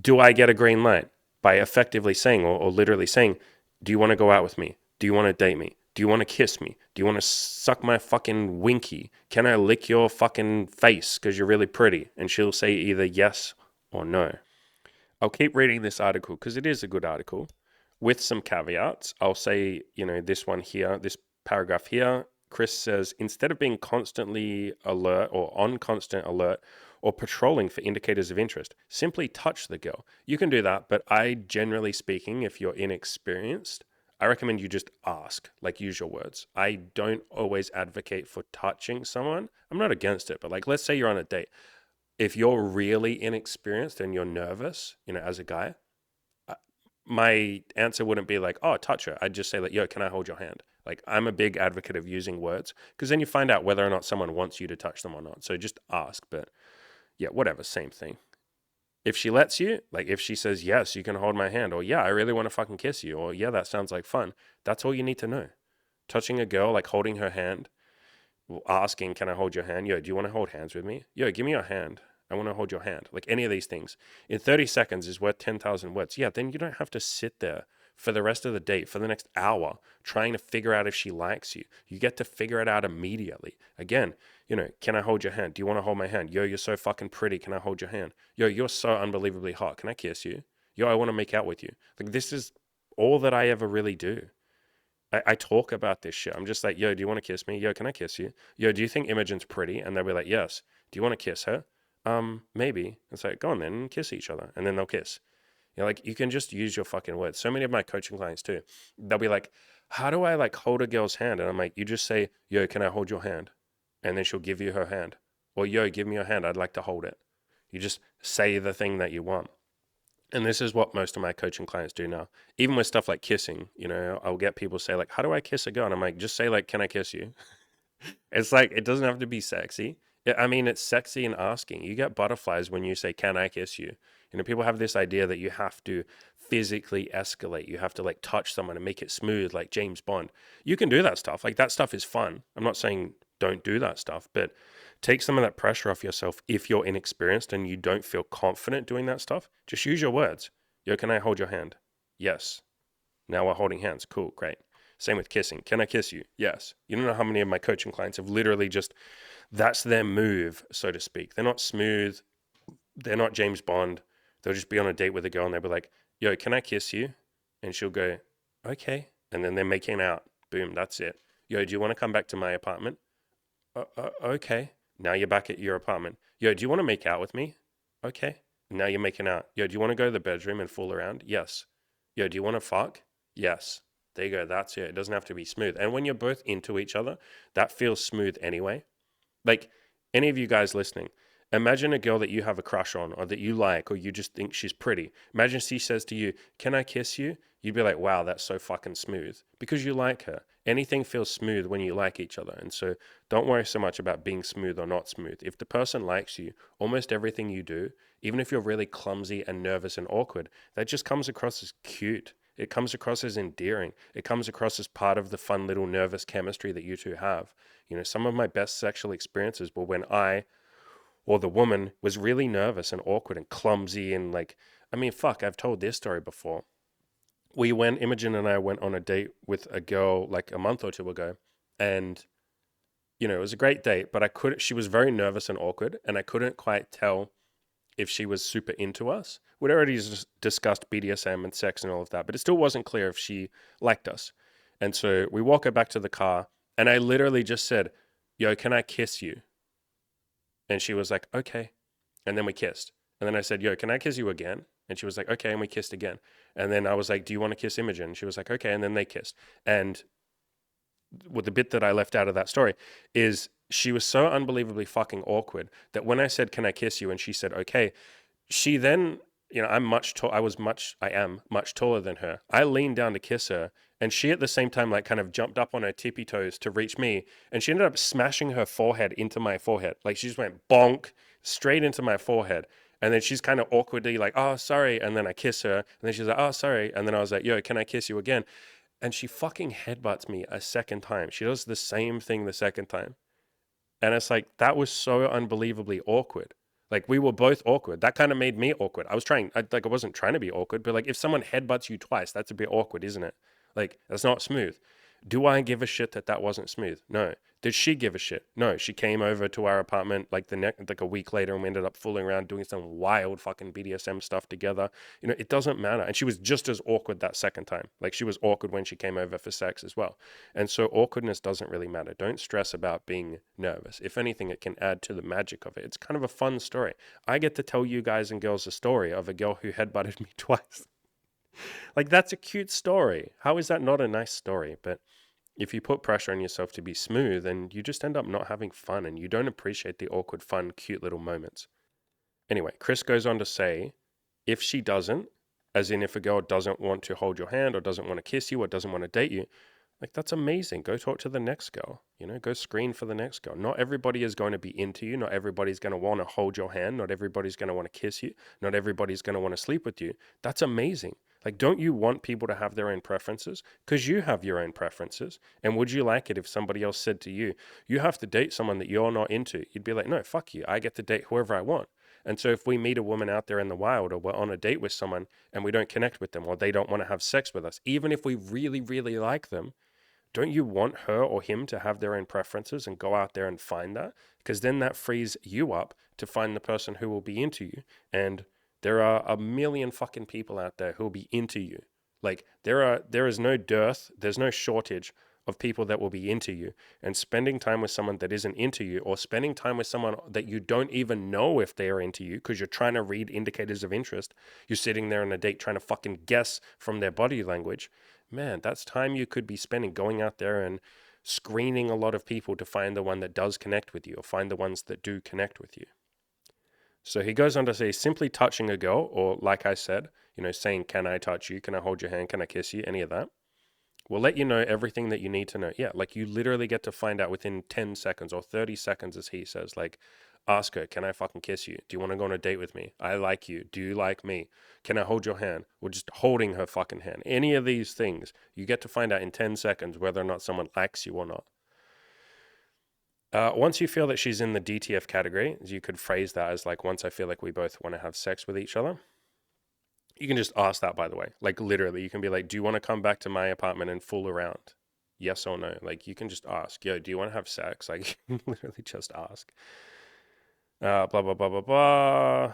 do I get a green light? By effectively saying or literally saying, do you want to go out with me? Do you want to date me? Do you want to kiss me? Do you want to suck my fucking winky? Can I lick your fucking face because you're really pretty? And she'll say either yes or no. I'll keep reading this article because it is a good article with some caveats. I'll say, this one here, this paragraph here, Chris says, instead of being constantly alert or on constant alert or patrolling for indicators of interest, simply touch the girl. You can do that, but generally speaking, if you're inexperienced, I recommend you just ask, like use your words. I don't always advocate for touching someone. I'm not against it, but like, let's say you're on a date. If you're really inexperienced and you're nervous, as a guy, my answer wouldn't be like, oh, touch her. I'd just say like, yo, can I hold your hand? Like, I'm a big advocate of using words because then you find out whether or not someone wants you to touch them or not. So just ask, but yeah, whatever, same thing. If she lets you, like if she says, yes, you can hold my hand, or yeah, I really want to fucking kiss you, or yeah, that sounds like fun. That's all you need to know. Touching a girl, like holding her hand, asking, can I hold your hand? Yo, do you want to hold hands with me? Yo, give me your hand. I want to hold your hand. Like any of these things. In 30 seconds is worth 10,000 words. Yeah, then you don't have to sit there for the rest of the date, for the next hour, trying to figure out if she likes you. You get to figure it out immediately. Again, can I hold your hand? Do you want to hold my hand? Yo, you're so fucking pretty. Can I hold your hand? Yo, you're so unbelievably hot. Can I kiss you? Yo, I want to make out with you. Like, this is all that I ever really do. I talk about this shit. I'm just like, yo, do you want to kiss me? Yo, can I kiss you? Yo, do you think Imogen's pretty? And they'll be like, yes. Do you want to kiss her? Maybe. It's like, go on then and kiss each other. And then they'll kiss. Like, you can just use your fucking words. So many of my coaching clients too, they'll be like, how do I like hold a girl's hand? And I'm like, you just say, yo, can I hold your hand? And then she'll give you her hand. Or, yo, give me your hand. I'd like to hold it. You just say the thing that you want. And this is what most of my coaching clients do now. Even with stuff like kissing, I'll get people say like, how do I kiss a girl? And I'm like, just say like, can I kiss you? It's like, it doesn't have to be sexy. I mean, it's sexy in asking. You get butterflies when you say, can I kiss you? People have this idea that you have to physically escalate. You have to like touch someone and make it smooth like James Bond. You can do that stuff. Like that stuff is fun. I'm not saying don't do that stuff, but take some of that pressure off yourself if you're inexperienced and you don't feel confident doing that stuff. Just use your words. Yo, can I hold your hand? Yes. Now we're holding hands. Cool, great. Same with kissing. Can I kiss you? Yes. You don't know how many of my coaching clients have literally just, that's their move, so to speak. They're not smooth. They're not James Bond. They'll just be on a date with a girl and they'll be like, yo, can I kiss you? And she'll go, okay. And then they're making out. Boom, that's it. Yo, do you want to come back to my apartment? Okay. Now you're back at your apartment. Yo, do you want to make out with me? Okay. Now you're making out. Yo, do you want to go to the bedroom and fool around? Yes. Yo, do you want to fuck? Yes. There you go. That's it. It doesn't have to be smooth. And when you're both into each other, that feels smooth anyway. Like, any of you guys listening, imagine a girl that you have a crush on or that you like or you just think she's pretty. Imagine she says to you, can I kiss you? You'd be like, wow, that's so fucking smooth because you like her. Anything feels smooth when you like each other. And so don't worry so much about being smooth or not smooth. If the person likes you, almost everything you do, even if you're really clumsy and nervous and awkward, that just comes across as cute. It comes across as endearing. It comes across as part of the fun little nervous chemistry that you two have. Some of my best sexual experiences were when I or the woman was really nervous and awkward and clumsy and like, I've told this story before. Imogen and I went on a date with a girl like a month or two ago, and it was a great date, but she was very nervous and awkward, and I couldn't quite tell if she was super into us. We'd already discussed BDSM and sex and all of that, but it still wasn't clear if she liked us. And so we walk her back to the car, and I literally just said, yo, can I kiss you? And she was like, okay. And then we kissed. And then I said, yo, can I kiss you again? And she was like, okay. And we kissed again. And then I was like, do you want to kiss Imogen? And she was like, okay. And then they kissed. And with the bit that I left out of that story is she was so unbelievably fucking awkward that when I said, can I kiss you? And she said, okay, She then, I am much taller than her. I leaned down to kiss her, and she at the same time, like, kind of jumped up on her tippy toes to reach me, and she ended up smashing her forehead into my forehead. Like, she just went bonk straight into my forehead. And then she's kind of awkwardly like, oh, sorry. And then I kiss her, and then she's like, oh, sorry. And then I was like, yo, can I kiss you again? And she fucking headbutts me a second time. She does the same thing the second time. And it's like, that was so unbelievably awkward. Like, we were both awkward. That kind of made me awkward. I wasn't trying to be awkward, but like, if someone headbutts you twice, that's a bit awkward, isn't it? Like, that's not smooth. Do I give a shit that that wasn't smooth? No. Did she give a shit? No. She came over to our apartment like a week later, and we ended up fooling around doing some wild fucking BDSM stuff together. It doesn't matter. And she was just as awkward that second time. Like, she was awkward when she came over for sex as well. And so awkwardness doesn't really matter. Don't stress about being nervous. If anything, it can add to the magic of it. It's kind of a fun story. I get to tell you guys and girls a story of a girl who headbutted me twice. Like, that's a cute story. How is that not a nice story? But if you put pressure on yourself to be smooth, then you just end up not having fun, and you don't appreciate the awkward, fun, cute little moments. Anyway, Chris goes on to say, if she doesn't, as in if a girl doesn't want to hold your hand or doesn't want to kiss you or doesn't want to date you, like, that's amazing. Go talk to the next girl. Go screen for the next girl. Not everybody is going to be into you. Not everybody's going to want to hold your hand. Not everybody's going to want to kiss you. Not everybody's going to want to sleep with you. That's amazing. Like, don't you want people to have their own preferences? Because you have your own preferences. And would you like it if somebody else said to you, you have to date someone that you're not into? You'd be like, no, fuck you. I get to date whoever I want. And so if we meet a woman out there in the wild, or we're on a date with someone and we don't connect with them, or they don't want to have sex with us, even if we really, really like them, don't you want her or him to have their own preferences and go out there and find that? Because then that frees you up to find the person who will be into you. And there are a million fucking people out there who will be into you. Like, there is no dearth, there's no shortage of people that will be into you. And spending time with someone that isn't into you, or spending time with someone that you don't even know if they are into you because you're trying to read indicators of interest, you're sitting there on a date trying to fucking guess from their body language, man, that's time you could be spending going out there and screening a lot of people to find the one that does connect with you, or find the ones that do connect with you. So he goes on to say, simply touching a girl, or like I said, saying, can I touch you? Can I hold your hand? Can I kiss you? Any of that will let you know everything that you need to know. Yeah, like, you literally get to find out within 10 seconds or 30 seconds, as he says. Like, ask her, can I fucking kiss you? Do you want to go on a date with me? I like you. Do you like me? Can I hold your hand? Or just holding her fucking hand. Any of these things, you get to find out in 10 seconds whether or not someone likes you or not. Once you feel that she's in the DTF category, you could phrase that as like, once I feel like we both want to have sex with each other. You can just ask that, by the way. Like, literally, you can be like, do you want to come back to my apartment and fool around? Yes or no. Like, you can just ask, yo, do you want to have sex? Like, literally just ask. Blah, blah, blah, blah, blah.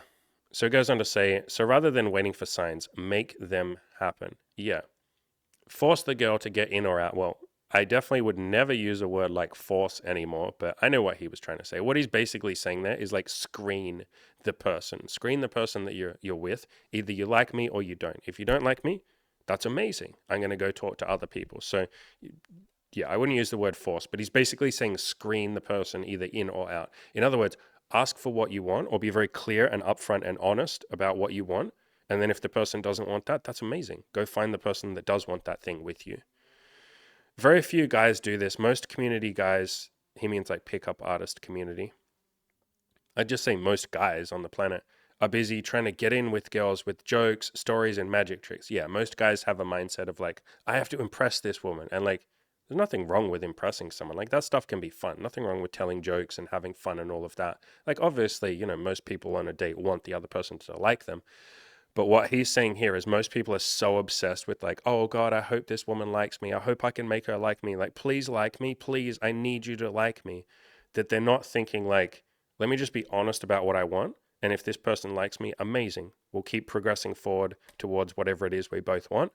So it goes on to say, so rather than waiting for signs, make them happen. Yeah. Force the girl to get in or out. Well, I definitely would never use a word like force anymore, but I know what he was trying to say. What he's basically saying there is like, screen the person. Screen the person that you're with. Either you like me or you don't. If you don't like me, that's amazing. I'm going to go talk to other people. So yeah, I wouldn't use the word force, but he's basically saying screen the person either in or out. In other words, ask for what you want, or be very clear and upfront and honest about what you want. And then if the person doesn't want that, that's amazing. Go find the person that does want that thing with you. Very few guys do this. Most community guys, he means like pickup artist community. I'd just say most guys on the planet are busy trying to get in with girls with jokes, stories, and magic tricks. Yeah, most guys have a mindset of like, I have to impress this woman. And like, there's nothing wrong with impressing someone. Like, that stuff can be fun. Nothing wrong with telling jokes and having fun and all of that. Like, obviously, most people on a date want the other person to like them. But what he's saying here is most people are so obsessed with like, oh God, I hope this woman likes me. I hope I can make her like me. Like, please like me. Please, I need you to like me. That they're not thinking like, let me just be honest about what I want. And if this person likes me, amazing. We'll keep progressing forward towards whatever it is we both want.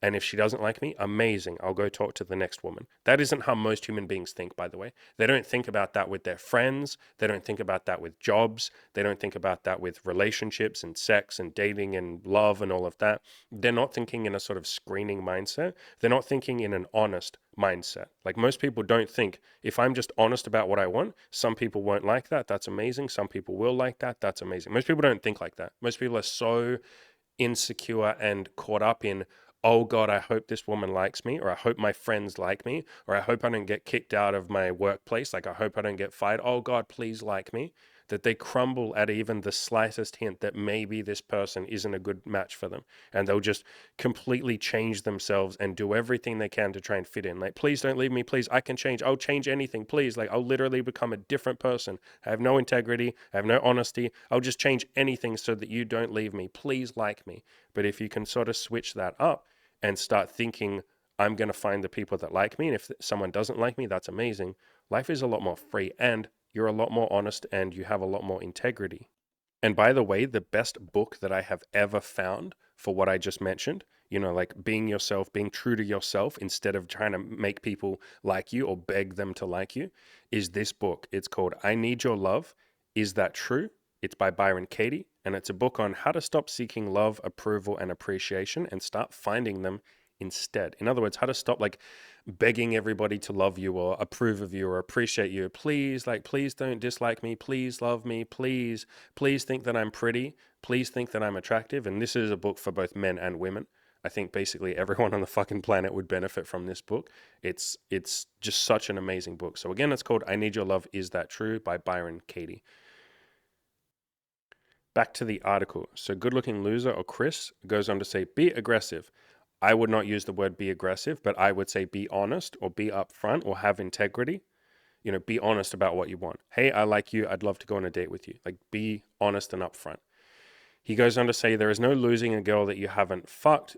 And if she doesn't like me, amazing. I'll go talk to the next woman. That isn't how most human beings think, by the way. They don't think about that with their friends. They don't think about that with jobs. They don't think about that with relationships and sex and dating and love and all of that. They're not thinking in a sort of screening mindset. They're not thinking in an honest mindset. Like most people don't think, if I'm just honest about what I want, some people won't like that. That's amazing. Some people will like that. That's amazing. Most people don't think like that. Most people are so insecure and caught up in, oh God, I hope this woman likes me, or I hope my friends like me, or I hope I don't get kicked out of my workplace. Like I hope I don't get fired. Oh God, please like me. That they crumble at even the slightest hint that maybe this person isn't a good match for them. And they'll just completely change themselves and do everything they can to try and fit in. Like, please don't leave me. Please, I can change. I'll change anything. Please. Like, I'll literally become a different person. I have no integrity. I have no honesty. I'll just change anything so that you don't leave me. Please like me. But if you can sort of switch that up and start thinking, I'm going to find the people that like me, and if someone doesn't like me, that's amazing. Life is a lot more free, and you're a lot more honest, and you have a lot more integrity. And by the way, the best book that I have ever found for what I just mentioned, like being yourself, being true to yourself instead of trying to make people like you or beg them to like you, is this book. It's called I Need Your Love. Is That True? It's by Byron Katie, and it's a book on how to stop seeking love, approval, and appreciation and start finding them instead. In other words, how to stop begging everybody to love you or approve of you or appreciate you. Please, please don't dislike me. Please love me. Please think that I'm pretty. Please think that I'm attractive. And this is a book for both men and women. I think basically everyone on the fucking planet would benefit from this book. It's just such an amazing book. So again, it's called I Need Your Love. Is That True? By Byron Katie. Back to the article. So Good Looking Loser, or Chris, goes on to say, be aggressive. I would not use the word be aggressive, but I would say be honest or be upfront or have integrity. Be honest about what you want. Hey, I like you. I'd love to go on a date with you. Like, be honest and upfront. He goes on to say, there is no losing a girl that you haven't fucked.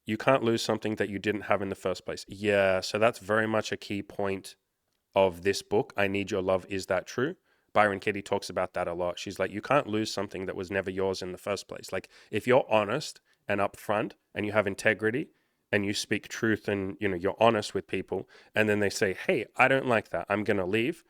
You can't lose something that you didn't have in the first place. Yeah, so that's very much a key point of this book. I Need Your Love. Is That True? Byron Katie talks about that a lot. She's like, you can't lose something that was never yours in the first place. Like, if you're honest and upfront and you have integrity and you speak truth and you're honest with people, and then they say, hey, I don't like that, I'm gonna leave,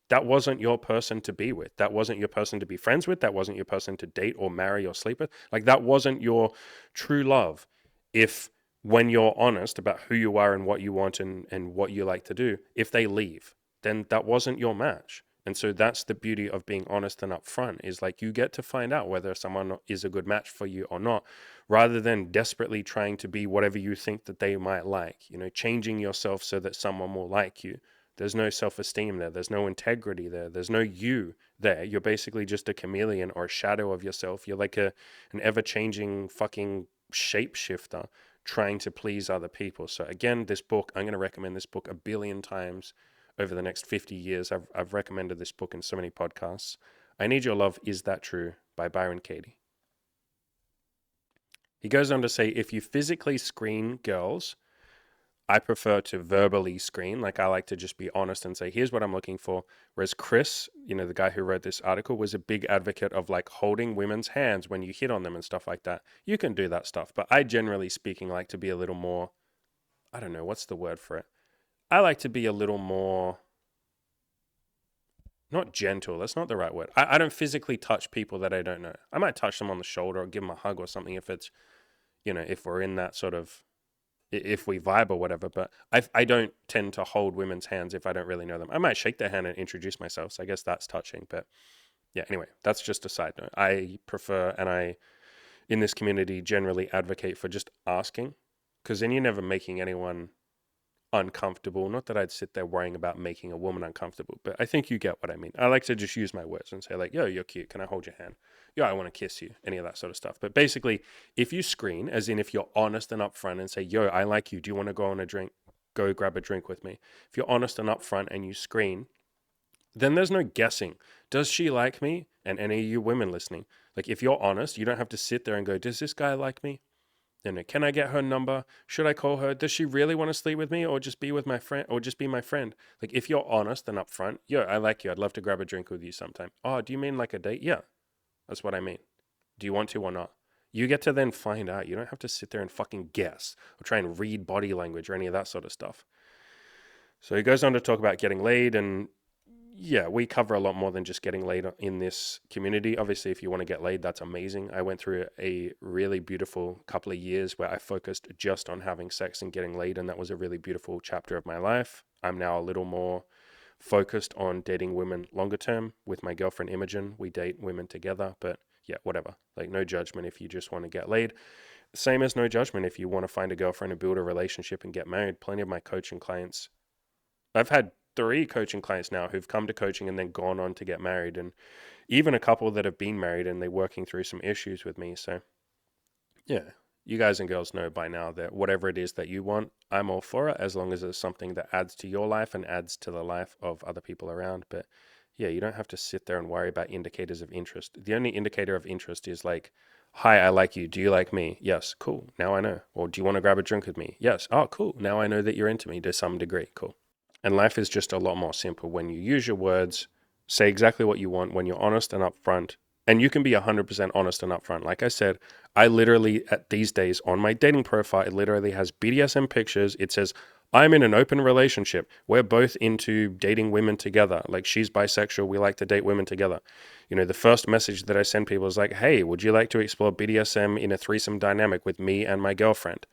that wasn't your person to be with. That wasn't your person to be friends with. That wasn't your person to date or marry or sleep with. Like, that wasn't your true love. If when you're honest about who you are and what you want and what you like to do, if they leave, then that wasn't your match. And so that's the beauty of being honest and upfront, is like you get to find out whether someone is a good match for you or not, rather than desperately trying to be whatever you think that they might like, changing yourself so that someone will like you. There's no self-esteem there. There's no integrity there. There's no you there. You're basically just a chameleon or a shadow of yourself. You're like an ever-changing fucking shapeshifter trying to please other people. So again, this book, I'm going to recommend this book a billion times over the next 50 years. I've recommended this book in so many podcasts. I Need Your Love. Is That True? By Byron Katie. He goes on to say, if you physically screen girls, I prefer to verbally screen. Like, I like to just be honest and say, here's what I'm looking for. Whereas Chris, the guy who wrote this article, was a big advocate of holding women's hands when you hit on them and stuff like that. You can do that stuff, but I generally speaking like to be a little more, I don't know, what's the word for it? I like to be a little more, not gentle, that's not the right word. I don't physically touch people that I don't know. I might touch them on the shoulder or give them a hug or something if it's, if we're in that sort of, if we vibe or whatever, but I don't tend to hold women's hands if I don't really know them. I might shake their hand and introduce myself, so I guess that's touching, but yeah, anyway, that's just a side note. I prefer, and I, in this community, generally advocate for just asking, because then you're never making anyone uncomfortable. Not that I'd sit there worrying about making a woman uncomfortable, but I think you get what I mean. I like to just use my words and say yo, you're cute. Can I hold your hand? Yo, I want to kiss you. Any of that sort of stuff. But basically, if you screen, as in if you're honest and upfront and say, yo, I like you. Do you want to go on a drink? Go grab a drink with me. If you're honest and upfront and you screen, then there's no guessing. Does she like me? And any of you women listening, if you're honest, you don't have to sit there and go, does this guy like me? Can I get her number? Should I call her? Does she really want to sleep with me or just be with my friend or just be my friend? If you're honest and upfront, yo, I like you. I'd love to grab a drink with you sometime. Oh, do you mean like a date? Yeah, that's what I mean. Do you want to or not? You get to then find out. You don't have to sit there and fucking guess or try and read body language or any of that sort of stuff. So he goes on to talk about getting laid, and yeah, we cover a lot more than just getting laid in this community. Obviously, if you want to get laid, that's amazing. I went through a really beautiful couple of years where I focused just on having sex and getting laid, and that was a really beautiful chapter of my life. I'm now a little more focused on dating women longer term with my girlfriend Imogen. We date women together, but yeah, whatever. Like, no judgment if you just want to get laid. Same as no judgment if you want to find a girlfriend and build a relationship and get married. Plenty of my coaching clients, I've had 3 coaching clients now who've come to coaching and then gone on to get married, and even a couple that have been married and they're working through some issues with me. So yeah, you guys and girls know by now that whatever it is that you want, I'm all for it, as long as it's something that adds to your life and adds to the life of other people around. But yeah, you don't have to sit there and worry about indicators of interest. The only indicator of interest is like, hi, I like you. Do you like me? Yes. Cool. Now I know. Or do you want to grab a drink with me? Yes. Oh, cool. Now I know that you're into me to some degree. Cool. And life is just a lot more simple when you use your words, say exactly what you want, when you're honest and upfront. And you can be 100% honest and upfront. Like I said, I literally, at these days, on my dating profile, it literally has BDSM pictures. It says, I'm in an open relationship. We're both into dating women together. Like, she's bisexual. We like to date women together. You know, the first message that I send people is like, hey, would you like to explore BDSM in a threesome dynamic with me and my girlfriend?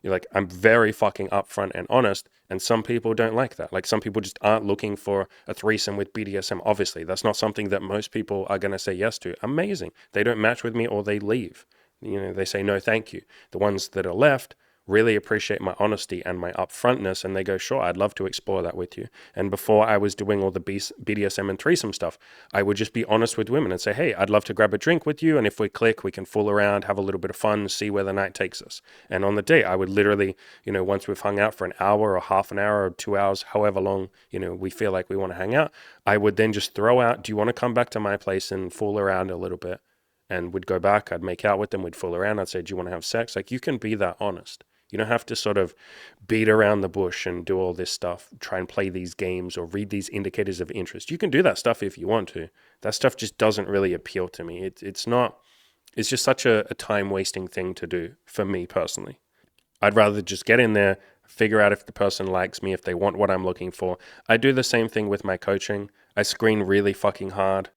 You're like, I'm very fucking upfront and honest. And some people don't like that. Like, some people just aren't looking for a threesome with BDSM. Obviously, that's not something that most people are going to say yes to. Amazing. They don't match with me or they leave. You know, they say, no, thank you. The ones that are left really appreciate my honesty and my upfrontness, and they go, sure, I'd love to explore that with you. And before I was doing all the BDSM and threesome stuff, I would just be honest with women and say, hey, I'd love to grab a drink with you, and if we click, we can fool around, have a little bit of fun, see where the night takes us. And on the day, I would literally, you know, once we've hung out for an hour or half an hour or 2 hours, however long, you know, we feel like we want to hang out, I would then just throw out, do you want to come back to my place and fool around a little bit? And we'd go back, I'd make out with them, we'd fool around, I'd say, do you want to have sex? Like, you can be that honest. You don't have to sort of beat around the bush and do all this stuff, try and play these games or read these indicators of interest. You can do that stuff if you want to. That stuff just doesn't really appeal to me. It's just such a time wasting thing to do for me personally. I'd rather just get in there, figure out if the person likes me, if they want what I'm looking for. I do the same thing with my coaching. I screen really fucking hard.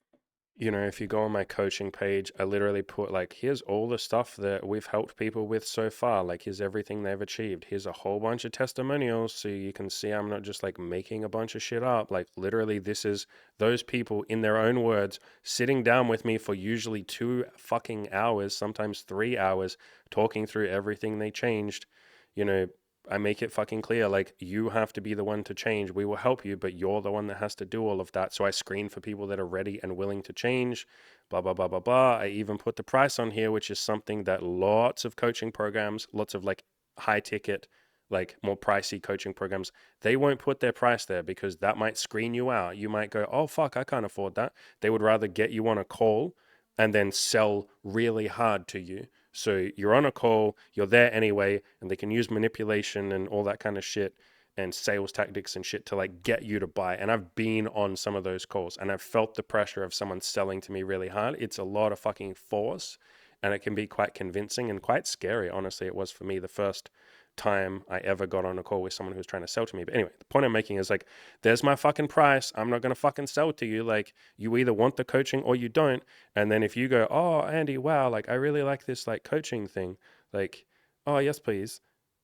You know, if you go on my coaching page, I literally put like, here's all the stuff that we've helped people with so far. Like, here's everything they've achieved. Here's a whole bunch of testimonials so you can see I'm not just like making a bunch of shit up. Like, literally, this is those people in their own words sitting down with me for usually 2 fucking hours, sometimes 3 hours, talking through everything they changed. You know, I make it fucking clear, like, you have to be the one to change. We will help you, but you're the one that has to do all of that. So I screen for people that are ready and willing to change, blah, blah, blah, blah, blah. I even put the price on here, which is something that lots of coaching programs, lots of like high ticket, like more pricey coaching programs, they won't put their price there because that might screen you out. You might go, oh, fuck, I can't afford that. They would rather get you on a call and then sell really hard to you. So you're on a call, you're there anyway, and they can use manipulation and all that kind of shit and sales tactics and shit to like get you to buy. And I've been on some of those calls and I've felt the pressure of someone selling to me really hard. It's a lot of fucking force and it can be quite convincing and quite scary. Honestly, it was for me the first time I ever got on a call with someone who was trying to sell to me. But anyway, the point I'm making is like, there's my fucking price. I'm not going to fucking sell to you. Like, you either want the coaching or you don't. And then if you go, oh, Andy, wow, like I really like this like coaching thing. Like, oh, yes, please.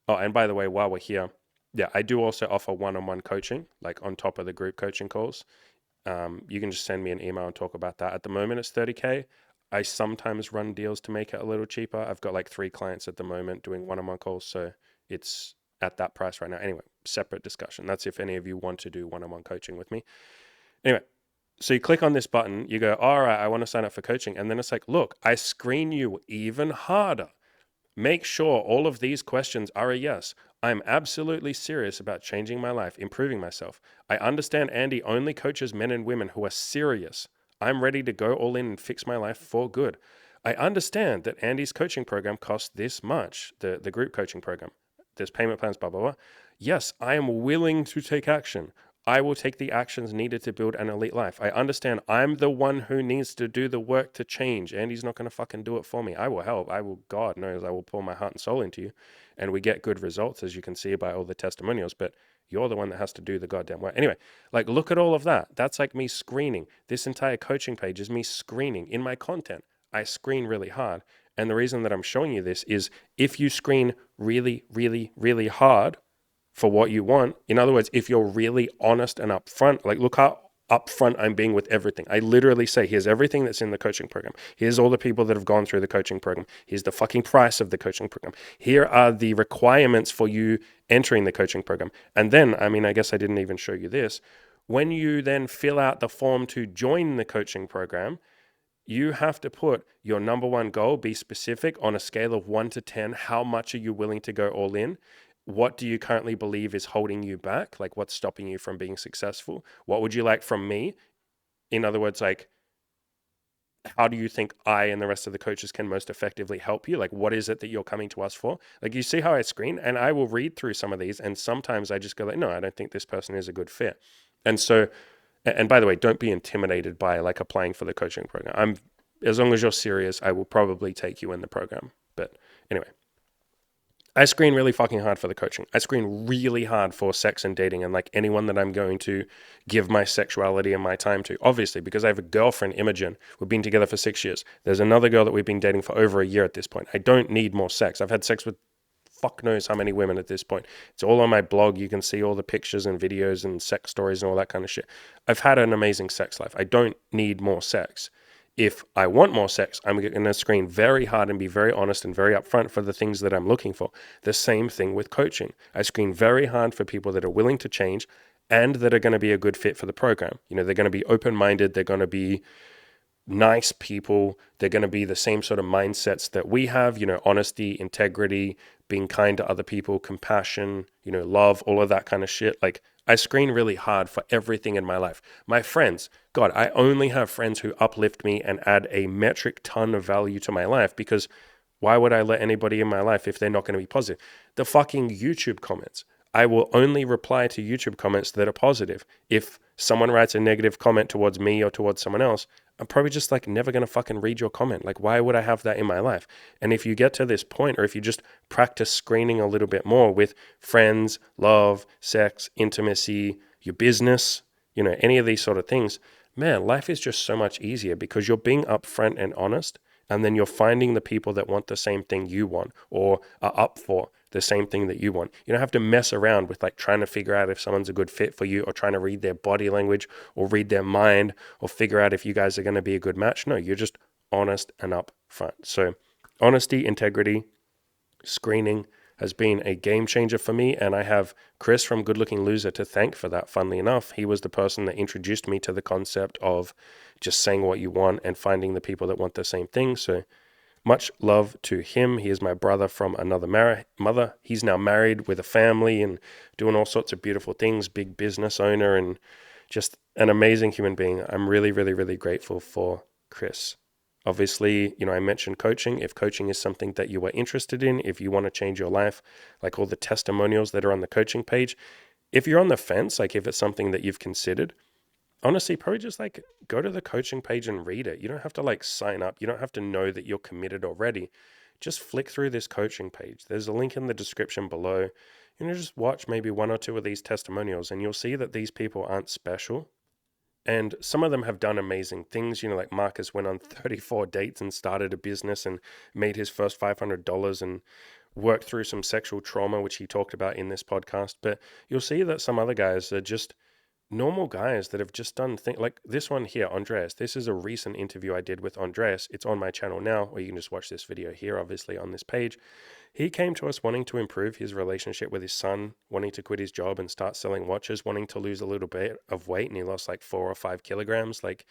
Oh, and by the way, while we're here, yeah, I do also offer one-on-one coaching, like on top of the group coaching calls. You can just send me an email and talk about that. At the moment, it's $30K. I sometimes run deals to make it a little cheaper. I've got like 3 clients at the moment doing one-on-one calls. So it's at that price right now. Anyway, separate discussion. That's if any of you want to do one-on-one coaching with me. Anyway, so you click on this button, you go, all right, I want to sign up for coaching. And then it's like, look, I screen you even harder. Make sure all of these questions are a yes. I'm absolutely serious about changing my life, improving myself. I understand Andy only coaches men and women who are serious. I'm ready to go all in and fix my life for good. I understand that Andy's coaching program costs this much, the group coaching program. There's payment plans, blah, blah, blah. Yes, I am willing to take action. I will take the actions needed to build an elite life. I understand I'm the one who needs to do the work to change. Andy's not going to fucking do it for me. I will help. God knows, I will pour my heart and soul into you. And we get good results, as you can see by all the testimonials. But you're the one that has to do the goddamn work. Anyway, like, look at all of that. That's like me screening. This entire coaching page is me screening in my content. I screen really hard. And the reason that I'm showing you this is if you screen really, really, really hard for what you want. In other words, if you're really honest and upfront, like look how upfront I'm being with everything. I literally say, here's everything that's in the coaching program. Here's all the people that have gone through the coaching program. Here's the fucking price of the coaching program. Here are the requirements for you entering the coaching program. And then, I mean, I guess I didn't even show you this. When you then fill out the form to join the coaching program, you have to put your number one goal, be specific on a scale of 1 to 10. How much are you willing to go all in? What do you currently believe is holding you back? Like, what's stopping you from being successful? What would you like from me? In other words, like, how do you think I and the rest of the coaches can most effectively help you? Like, what is it that you're coming to us for? Like, you see how I screen, and I will read through some of these, and sometimes I just go like, no, I don't think this person is a good fit. And so, and by the way, don't be intimidated by like applying for the coaching program. As long as you're serious, I will probably take you in the program. But anyway, I screen really fucking hard for the coaching. I screen really hard for sex and dating and like anyone that I'm going to give my sexuality and my time to. Obviously, because I have a girlfriend, Imogen. We've been together for 6 years. There's another girl that we've been dating for over a year at this point. I don't need more sex. I've had sex with fuck knows how many women at this point. It's all on my blog. You can see all the pictures and videos and sex stories and all that kind of shit. I've had an amazing sex life. I don't need more sex. If I want more sex, I'm going to screen very hard and be very honest and very upfront for the things that I'm looking for. The same thing with coaching. I screen very hard for people that are willing to change and that are going to be a good fit for the program. You know, they're going to be open-minded. They're going to be nice people. They're going to be the same sort of mindsets that we have, you know, honesty, integrity, being kind to other people, compassion, you know, love, all of that kind of shit. Like, I screen really hard for everything in my life. My friends, God, I only have friends who uplift me and add a metric ton of value to my life, because why would I let anybody in my life if they're not going to be positive? The fucking YouTube comments. I will only reply to YouTube comments that are positive. If someone writes a negative comment towards me or towards someone else, I'm probably just like never going to fucking read your comment. Like, why would I have that in my life? And if you get to this point, or if you just practice screening a little bit more with friends, love, sex, intimacy, your business, you know, any of these sort of things, man, life is just so much easier because you're being upfront and honest. And then you're finding the people that want the same thing you want or are up for the same thing that you want. You don't have to mess around with like trying to figure out if someone's a good fit for you or trying to read their body language or read their mind or figure out if you guys are going to be a good match. No, you're just honest and upfront. So honesty, integrity, screening has been a game changer for me. And I have Chris from Good Looking Loser to thank for that, funnily enough. He was the person that introduced me to the concept of just saying what you want and finding the people that want the same thing. So much love to him. He is my brother from another mother. He's now married with a family and doing all sorts of beautiful things, big business owner and just an amazing human being. I'm really, really, really grateful for Chris. Obviously, you know, I mentioned coaching. If coaching is something that you are interested in, if you want to change your life, like all the testimonials that are on the coaching page, if you're on the fence, like if it's something that you've considered, honestly, probably just like go to the coaching page and read it. You don't have to like sign up. You don't have to know that you're committed already. Just flick through this coaching page. There's a link in the description below. You know, just watch maybe 1 or 2 of these testimonials and you'll see that these people aren't special. And some of them have done amazing things. You know, like Marcus went on 34 dates and started a business and made his first $500 and worked through some sexual trauma, which he talked about in this podcast. But you'll see that some other guys are just normal guys that have just done things like this one here, Andreas. This is a recent interview I did with Andreas. It's on my channel now, or you can just watch this video here, obviously on this page. He came to us wanting to improve his relationship with his son, wanting to quit his job and start selling watches, wanting to lose a little bit of weight, and he lost like 4 or 5 kilograms, like,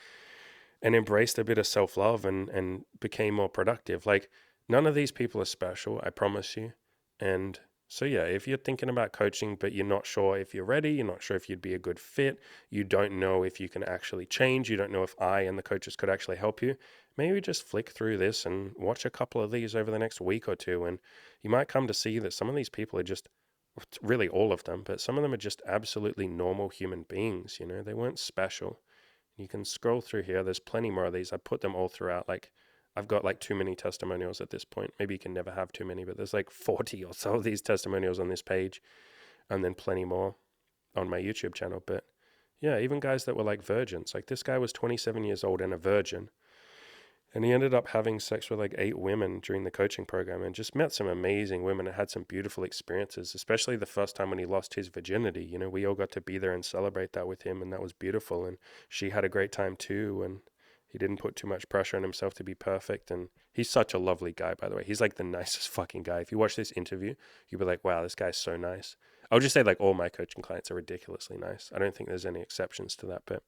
and embraced a bit of self-love and became more productive. Like, none of these people are special, I promise you. And so yeah, if you're thinking about coaching, but you're not sure if you're ready, you're not sure if you'd be a good fit, you don't know if you can actually change, you don't know if I and the coaches could actually help you, maybe just flick through this and watch a couple of these over the next week or 2, and you might come to see that some of these people are just really all of them, but some of them are just absolutely normal human beings, you know, they weren't special. You can scroll through here. There's plenty more of these. I put them all throughout. Like, I've got like too many testimonials at this point. Maybe you can never have too many, but there's like 40 or so of these testimonials on this page, and then plenty more on my YouTube channel. But yeah, even guys that were like virgins. Like, this guy was 27 years old and a virgin, and he ended up having sex with like 8 women during the coaching program, and just met some amazing women and had some beautiful experiences, especially the first time when he lost his virginity. You know, we all got to be there and celebrate that with him, and that was beautiful. And she had a great time too. And he didn't put too much pressure on himself to be perfect. And he's such a lovely guy, by the way. He's like the nicest fucking guy. If you watch this interview, you'll be like, wow, this guy's so nice. I'll just say, like, all my coaching clients are ridiculously nice. I don't think there's any exceptions to that. But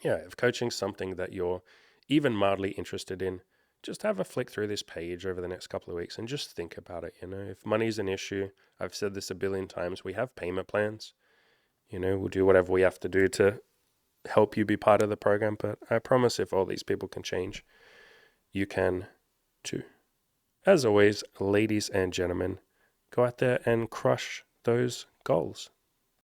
yeah, if coaching's something that you're even mildly interested in, just have a flick through this page over the next couple of weeks and just think about it. You know, if money's an issue, I've said this a billion times, we have payment plans. You know, we'll do whatever we have to do to help you be part of the program. But I promise, if all these people can change, you can too. As always, ladies and gentlemen, go out there and crush those goals.